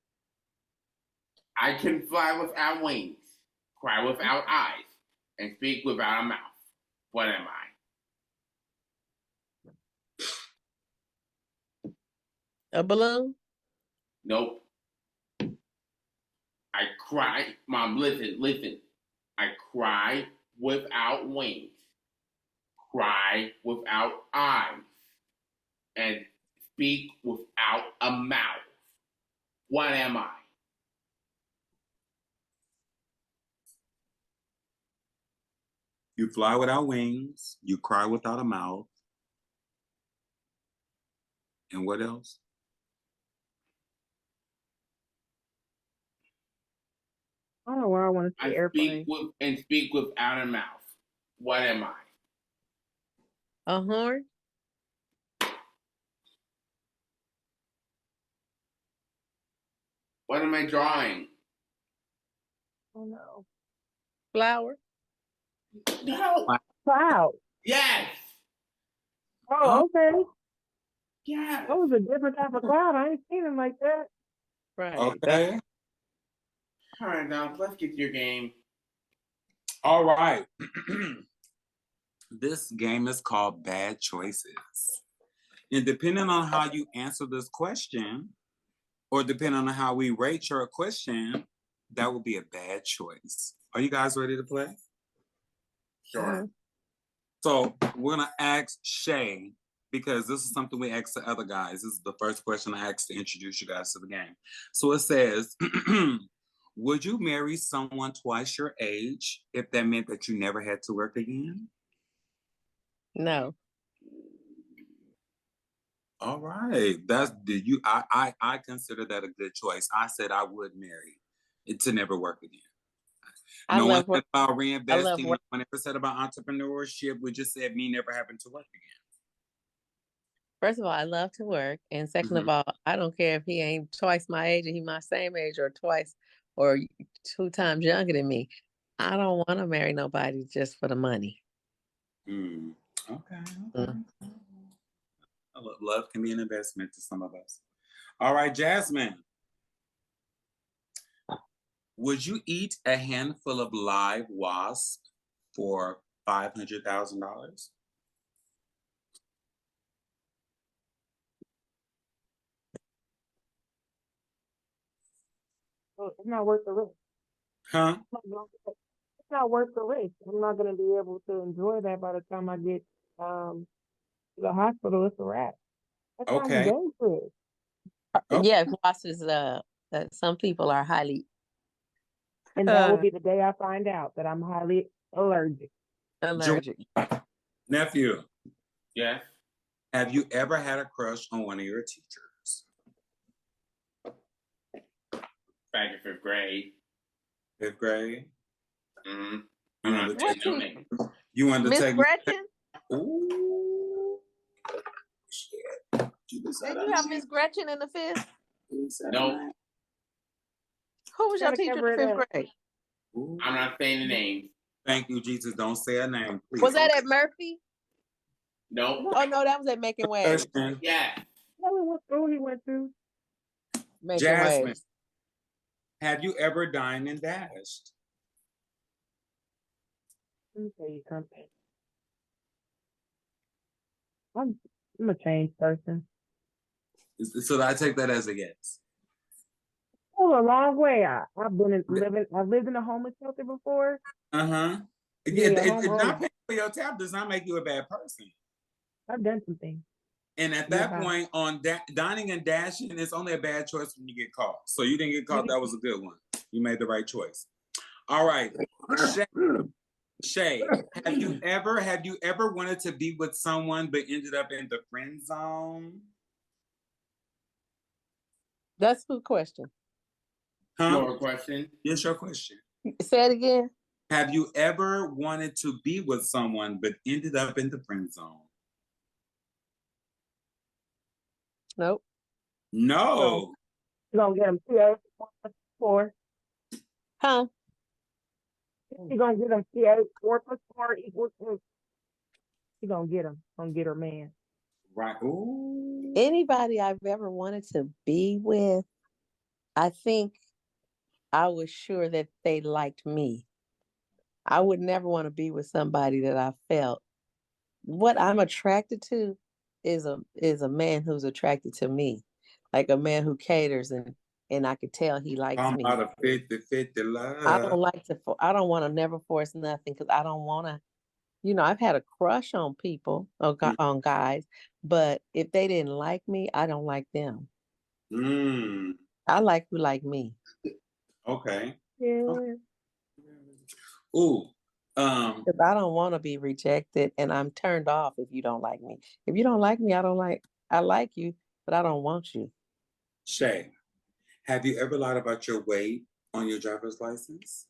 D: I can fly without wings, cry without eyes, and speak without a mouth. What am I?
G: A balloon?
D: Nope. I cry. Mom, listen. I cry without wings, cry without eyes, and speak without a mouth. What am I?
E: You fly without wings. You cry without a mouth. And what else?
C: I don't know where I want to
D: I
C: say airplane.
D: speak without a mouth. What am I?
G: A horn?
D: What am I drawing?
C: Oh no.
G: Flower?
D: No.
C: Cloud.
D: Yes.
C: Oh, okay.
D: Yes.
C: That was a different type of cloud. I ain't seen him like that.
G: Right.
E: Okay.
D: All right, now let's get to your game.
E: All right. This game is called Bad Choices. And depending on how you answer this question, or depending on how we rate your question, that will be a bad choice. Are you guys ready to play?
D: Sure.
E: So we're gonna ask Shay, because this is something we ask the other guys. This is the first question I asked to introduce you guys to the game. So it says, would you marry someone twice your age if that meant that you never had to work again?
G: No.
E: All right. That's the you I consider that a good choice. I said I would marry it to never work again.
G: I
E: No one
G: love
E: said
G: work.
E: about
G: I love
E: reinvesting. No
G: work.
E: one ever said about entrepreneurship. We just said me never having to work
G: First of all, I love to work. And second
E: again.
G: of all, I don't care if he ain't twice my age and he my same age or twice or 2 times younger than me. I don't want to marry nobody just for the money.
E: Mm. Okay.
G: Mm.
E: Love can be an investment to some of us. All right, Jasmine. Would you eat a handful of live wasps for $500,000?
C: Oh, it's not worth the risk.
E: Huh?
C: It's not worth the risk. I'm not gonna be able to enjoy that by the time I get to the hospital. It's a wrap. That sounds
E: Okay.
C: dangerous.
E: Oh,
G: Yeah, wasps some people are highly
C: And that will be the day I find out that I'm highly allergic.
G: allergic.
E: nephew,
D: Yes.
E: have you ever had a crush on one of your teachers?
D: Back in 5th grade.
E: 5th grade?
D: Mm-hmm.
E: You
D: I'm
E: wanted
D: not
E: to
D: saying
E: take,
D: no name.
E: you wanted to
G: Miss
E: take
G: Gretchen?
E: Ooh. Shit.
G: Did you have Miss Gretchen in the 5th?
D: No,
G: Who was your
C: Gotta
G: teacher in
C: cover
G: the
C: it
G: 5th
C: up.
G: grade?
D: I'm not saying the name.
E: Thank you, Jesus. Don't say a name, please.
G: Was that at Murphy?
D: Nope.
G: Oh no, that was at Making Waves.
E: Question.
D: Yes.
C: Tell me what school he went to.
G: Making
E: Jasmine,
G: Waves.
E: have you ever dined and dashed?
C: Let me tell you something. I'm a changed person.
E: So I take that as a yes.
C: Oh, a long way. I've lived in a homeless shelter before.
E: Uh-huh.
C: Yeah,
E: It not paying for your tab does not make you a bad person.
C: I've done some things.
E: And at
C: You're
E: that
C: right.
E: point, on dining and dashing, it's only a bad choice when you get caught. So you didn't get caught. That was a good one. You made the right choice. All right, Shay, have you ever wanted to be with someone but ended up in the friend zone?
G: That's who question.
E: Huh?
D: Your question.
E: Yes, your question.
G: Say it again.
E: Have you ever wanted to be with someone but ended up in the friend zone?
G: Nope.
E: No.
C: You're gonna get them 2 hours before.
G: Huh?
C: She gonna get him. She 4 plus 4 equals 6. She gonna get him. Gonna get her man.
E: Right. Ooh.
G: Anybody I've ever wanted to be with, I think I was sure that they liked me. I would never want to be with somebody that I felt what I'm attracted to is a man who's attracted to me, like a man who caters and I could tell he likes
E: I'm
G: me.
E: out of 50-50
G: I don't
E: love.
G: like to. I don't want to never force nothing because I don't want to. You know, I've had a crush on people, on guys, but if they didn't like me, I don't like them.
E: Mm.
G: I like who like me.
E: Okay.
C: Yeah.
E: Ooh.
G: Because I don't want to be rejected, and I'm turned off if you don't like me. If you don't like me, I don't like. I like you, but I don't want you.
E: Shay, have you ever lied about your weight on your driver's license?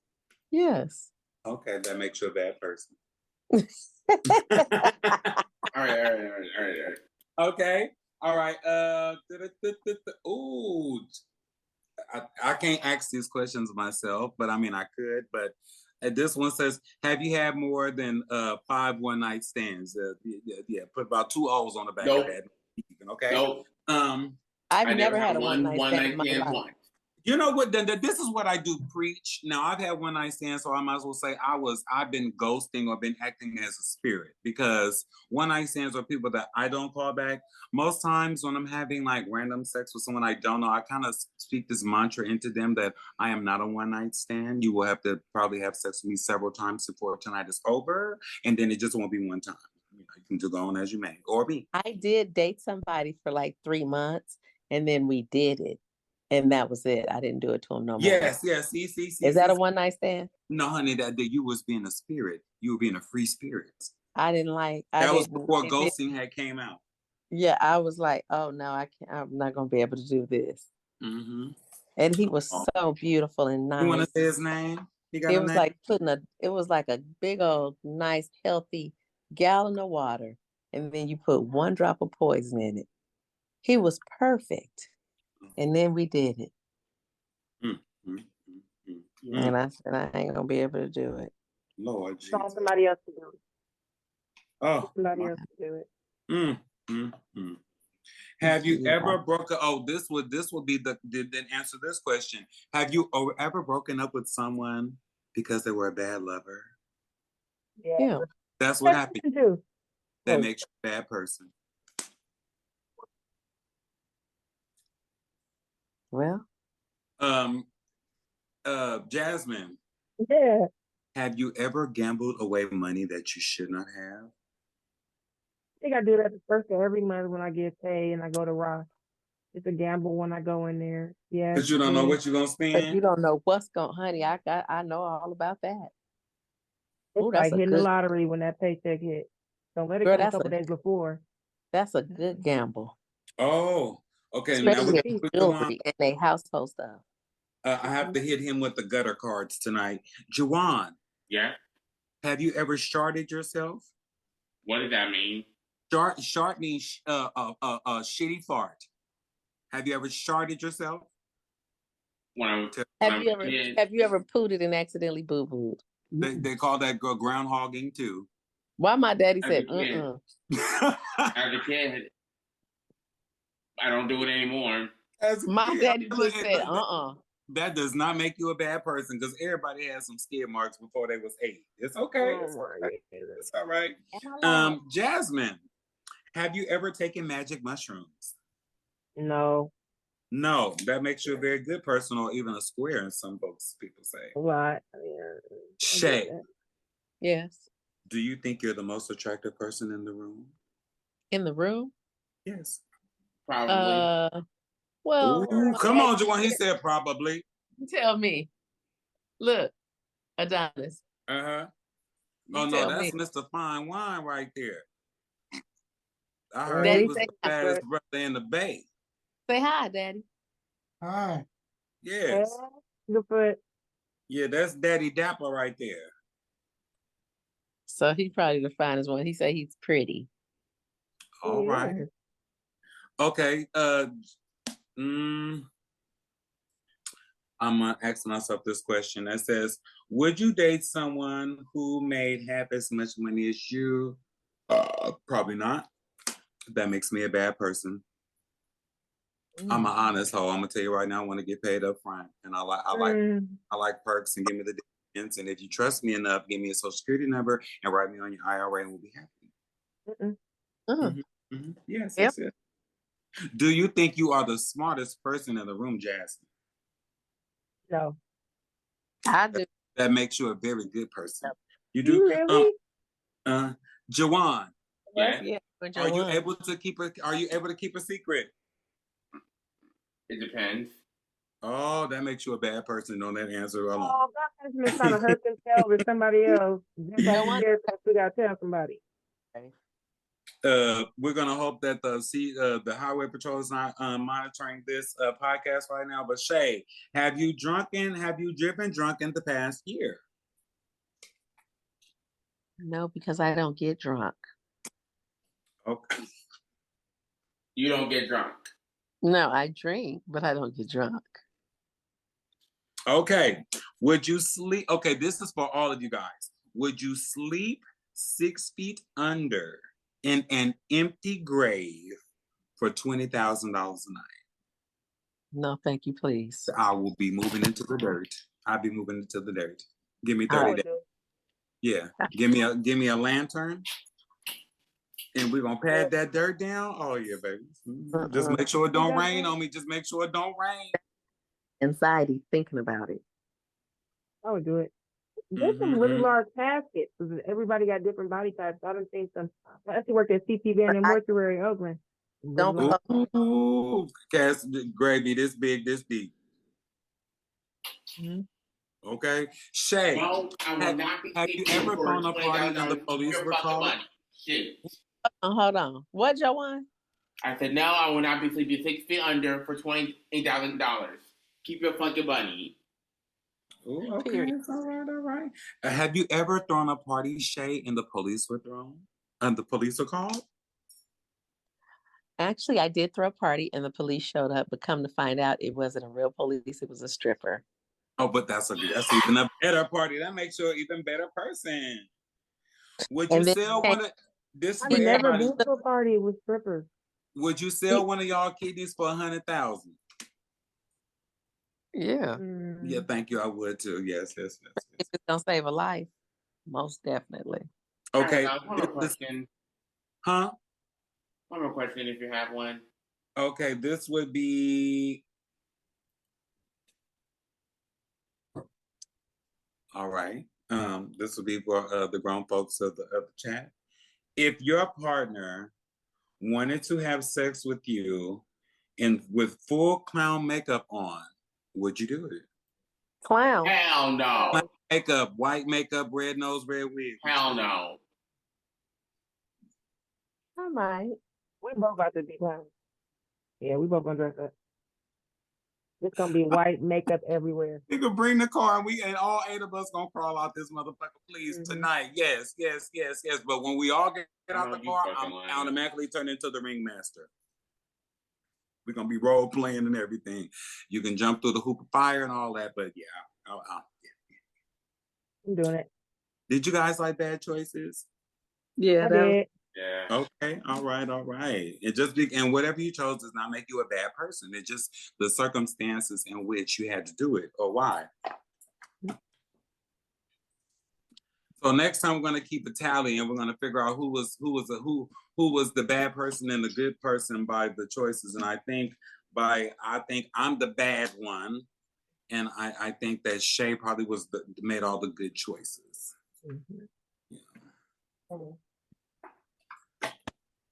G: Yes.
E: Okay, that makes you a bad person.
D: All right.
E: Okay. All right. Ooh. I can't ask these questions myself, but I mean I could. But this one says, "Have you had more than 5 one-night stands?" Yeah, put about 2 O's on the back
D: Nope.
E: of that. Okay.
D: Nope.
G: I've
D: I
G: never had a one-night
D: one
G: stand in
D: night
G: my
D: stand
G: life.
D: once.
E: You know what? Then this is what I do preach. Now I've had one night stand, so I might as well say I've been ghosting or been acting as a spirit because one night stands are people that I don't call back. Most times when I'm having like random sex with someone I don't know, I kind of speak this mantra into them that I am not a one night stand. You will have to probably have sex with me several times before tonight is over, and then it just won't be one time. You can do go on as you may, or me.
G: I did date somebody for like 3 months, and then we did it. And that was it. I didn't do it to him no more.
E: Yes. See.
G: Is that a one-night stand?
E: No, honey, that you was being a spirit. You were being a free spirit.
G: I didn't like.
E: That was before ghosting had came out.
G: Yeah, I was like, oh no, I can't. I'm not gonna be able to do this.
E: Mm-hmm.
G: And he was so beautiful and
E: You want to
G: nice.
E: say his name? He got
G: It
E: a
G: was
E: name?
G: like it was like a big old nice healthy gallon of water, and then you put 1 drop of poison in it. He was perfect, and then we did it. And I said I ain't gonna be able to do it.
E: Lord Jesus.
C: Find somebody else to do it.
E: Oh.
C: Somebody else to do it.
E: Have you ever broken? Oh, this would be the then answer this question. Have you ever broken up with someone because they were a bad lover?
G: Yeah.
E: That's what happened.
C: Do.
E: That makes you a bad person.
G: Well,
E: Jasmine.
C: Yeah.
E: Have you ever gambled away money that you should not have?
C: I think I do that the first of every month when I get paid and I go to Ross. It's a gamble when I go in there. Yeah.
E: Because you don't know what you're gonna spend.
G: but you don't know what's going, honey. I know all about that.
C: It's like hitting the lottery when that paycheck hit. Don't let it
G: Girl,
C: come a couple days before.
G: That's a good gamble.
E: Oh, okay.
G: Especially
E: Now
G: with jewelry and their household stuff.
E: I have to hit him with the gutter cards tonight. Juwan.
D: Yeah.
E: Have you ever sharded yourself?
D: What does that mean?
E: Shard means shitty fart. Have you ever sharded yourself?
G: Have you ever pooted and accidentally boo-booed?
E: They call that groundhogging too.
G: Why my daddy said,
D: As a kid, I don't do it anymore.
G: My daddy just said,
E: That does not make you a bad person because everybody has some skid marks before they was 8. It's okay. It's all right. Jasmine, have you ever taken magic mushrooms?
C: No.
E: No, that makes you a very good person or even a square, as people say.
C: Right.
E: Shay.
G: Yes.
E: Do you think you're the most attractive person in the room?
G: In the room?
E: Yes.
D: Probably.
G: Well.
E: Ooh, come on, Juwan. He said probably.
G: Tell me. Look, Adonis.
E: Oh, no, that's Mr. Fine Wine right there. I heard he was the baddest brother in the Bay.
G: Say hi, Daddy.
F: Hi.
E: Yes. Yeah, that's Daddy Dapper right there.
G: So he probably the finest one. He said he's pretty.
E: All right. Okay. I'm gonna ask myself this question that says, would you date someone who made half as much money as you? Probably not. That makes me a bad person. I'm an honest hoe. I'm gonna tell you right now, I want to get paid up front. And I like perks and give me the dividends. And if you trust me enough, give me a social security number and write me on your IRA and we'll be happy. Yes,
B: Yep.
E: yes, yes. Do you think you are the smartest person in the room, Jasmine?
C: No.
B: I do.
E: That makes you a very good person. You
C: You
E: do.
C: really?
E: Jawan,
D: Yeah,
G: Yeah. But
E: are you
G: Jawan,
E: able to keep a secret?
D: it depends.
E: Oh, that makes you a bad person on that answer alone.
C: Oh, that person is trying to hurt themselves with somebody else. Just like
G: Jawan.
C: you guys gotta tell somebody.
E: We're gonna hope that the highway patrol is not monitoring this podcast right now. But Shay, have you driven drunk in the past year?
G: No, because I don't get drunk.
E: Okay.
D: You don't get drunk.
G: No, I drink, but I don't get drunk.
E: Okay. Would you sleep? Okay, this is for all of you guys. Would you sleep 6 feet under in an empty grave for $20,000 a night?
G: No, thank you, please.
E: I will be moving into the dirt. I'll be moving into the dirt. Give me
C: I
E: 30
C: would
E: days.
C: do.
E: Yeah. Give me a lantern. And we're gonna pad that dirt down. Oh yeah, baby. Just make sure it don't rain on me. Just make sure it don't rain.
G: Anxiety thinking about it.
C: I would do it. There's some really large caskets. 'Cause everybody got different body types. I don't think some. I actually worked at CT Van and Mortuary in Oakland.
G: Don't
C: Really large.
E: Ooh, cast gravy this big, this deep. Okay, Shay.
D: No, I will not be
E: Have you
D: sleeping
E: ever
D: for
E: thrown a party and the
D: $20,000.
E: police
D: Your
E: were
D: fucking
E: called?
D: money. Shit.
G: Hold on. What, Jawan?
D: I said no. I will not be sleeping 6 feet under for $28,000. Keep your fucking money.
E: Ooh, okay,
G: Period.
E: all right. Have you ever thrown a party, Shay, and the police were thrown? And the police were called?
G: Actually, I did throw a party and the police showed up, but come to find out it wasn't a real police, it was a stripper.
E: Oh, but that's even a better party. That makes you an even better person. Would you
G: And then
E: sell one of this
C: I've
E: for
C: never
E: everybody?
C: been to a party with strippers.
E: Would you sell one of y'all kidneys for $100,000?
G: yeah,
E: Yeah, thank you. I would too. Yes.
G: if it's gonna save a life, most definitely.
E: Okay.
D: All right, one more question.
E: Huh?
D: One more question, if you have one.
E: Okay, this would be. All right. This would be for the grown folks of the chat. If your partner wanted to have sex with you and with full clown makeup on, would you do it?
G: Clown.
D: Hell no.
E: Clown makeup, white makeup, red nose, red wig.
D: Hell no.
G: I might.
C: We both about to be clowns. Yeah, we both gonna dress up. It's gonna be white makeup everywhere.
E: You can bring the car and all 8 of us gonna crawl out this motherfucker, please, tonight. Yes. But when we all get out the car, I'm automatically turn into the ringmaster. We're gonna be role playing and everything. You can jump through the hoop of fire and all that, but yeah.
C: I'm doing it.
E: Did you guys like bad choices?
G: Yeah,
C: I did.
D: Yeah.
E: Okay, all right. And whatever you chose does not make you a bad person. It's just the circumstances in which you had to do it or why. So next time we're gonna keep a tally and we're gonna figure out who was the bad person and the good person by the choices. And I think I'm the bad one, and I think that Shay probably made all the good choices. Yeah.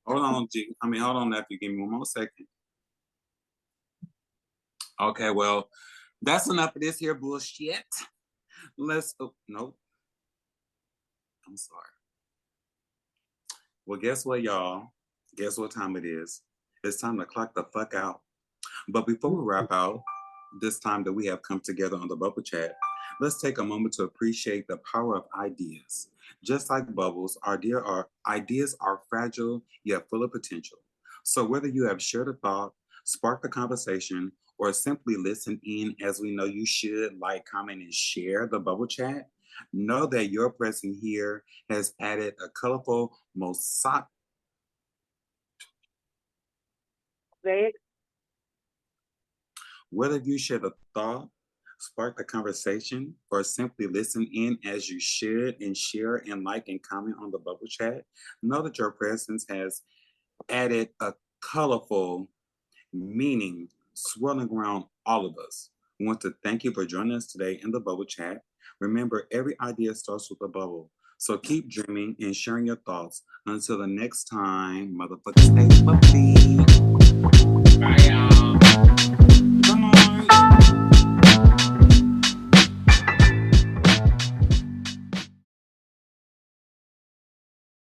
E: Hold on, nephew. Give me one more second. Okay, well, that's enough of this here bullshit. Nope. I'm sorry. Well, guess what, y'all? Guess what time it is? It's time to clock the fuck out. But before we wrap out this time that we have come together on the Bubble Chat, let's take a moment to appreciate the power of ideas. Just like bubbles, ideas are fragile yet full of potential. So whether you have shared a thought, sparked a conversation, or simply listen in, as we know you should, like, comment, and share the bubble chat, know that your presence here has added a colorful mosaic. Whether you shared a thought, spark a conversation, or simply listen in as you should and share and like and comment on the bubble chat, know that your presence has added a colorful meaning swirling around all of us. We want to thank you for joining us today in the bubble chat. Remember, every idea starts with a bubble. So keep dreaming and sharing your thoughts. Until the next time, motherfuckers, stay bubbly.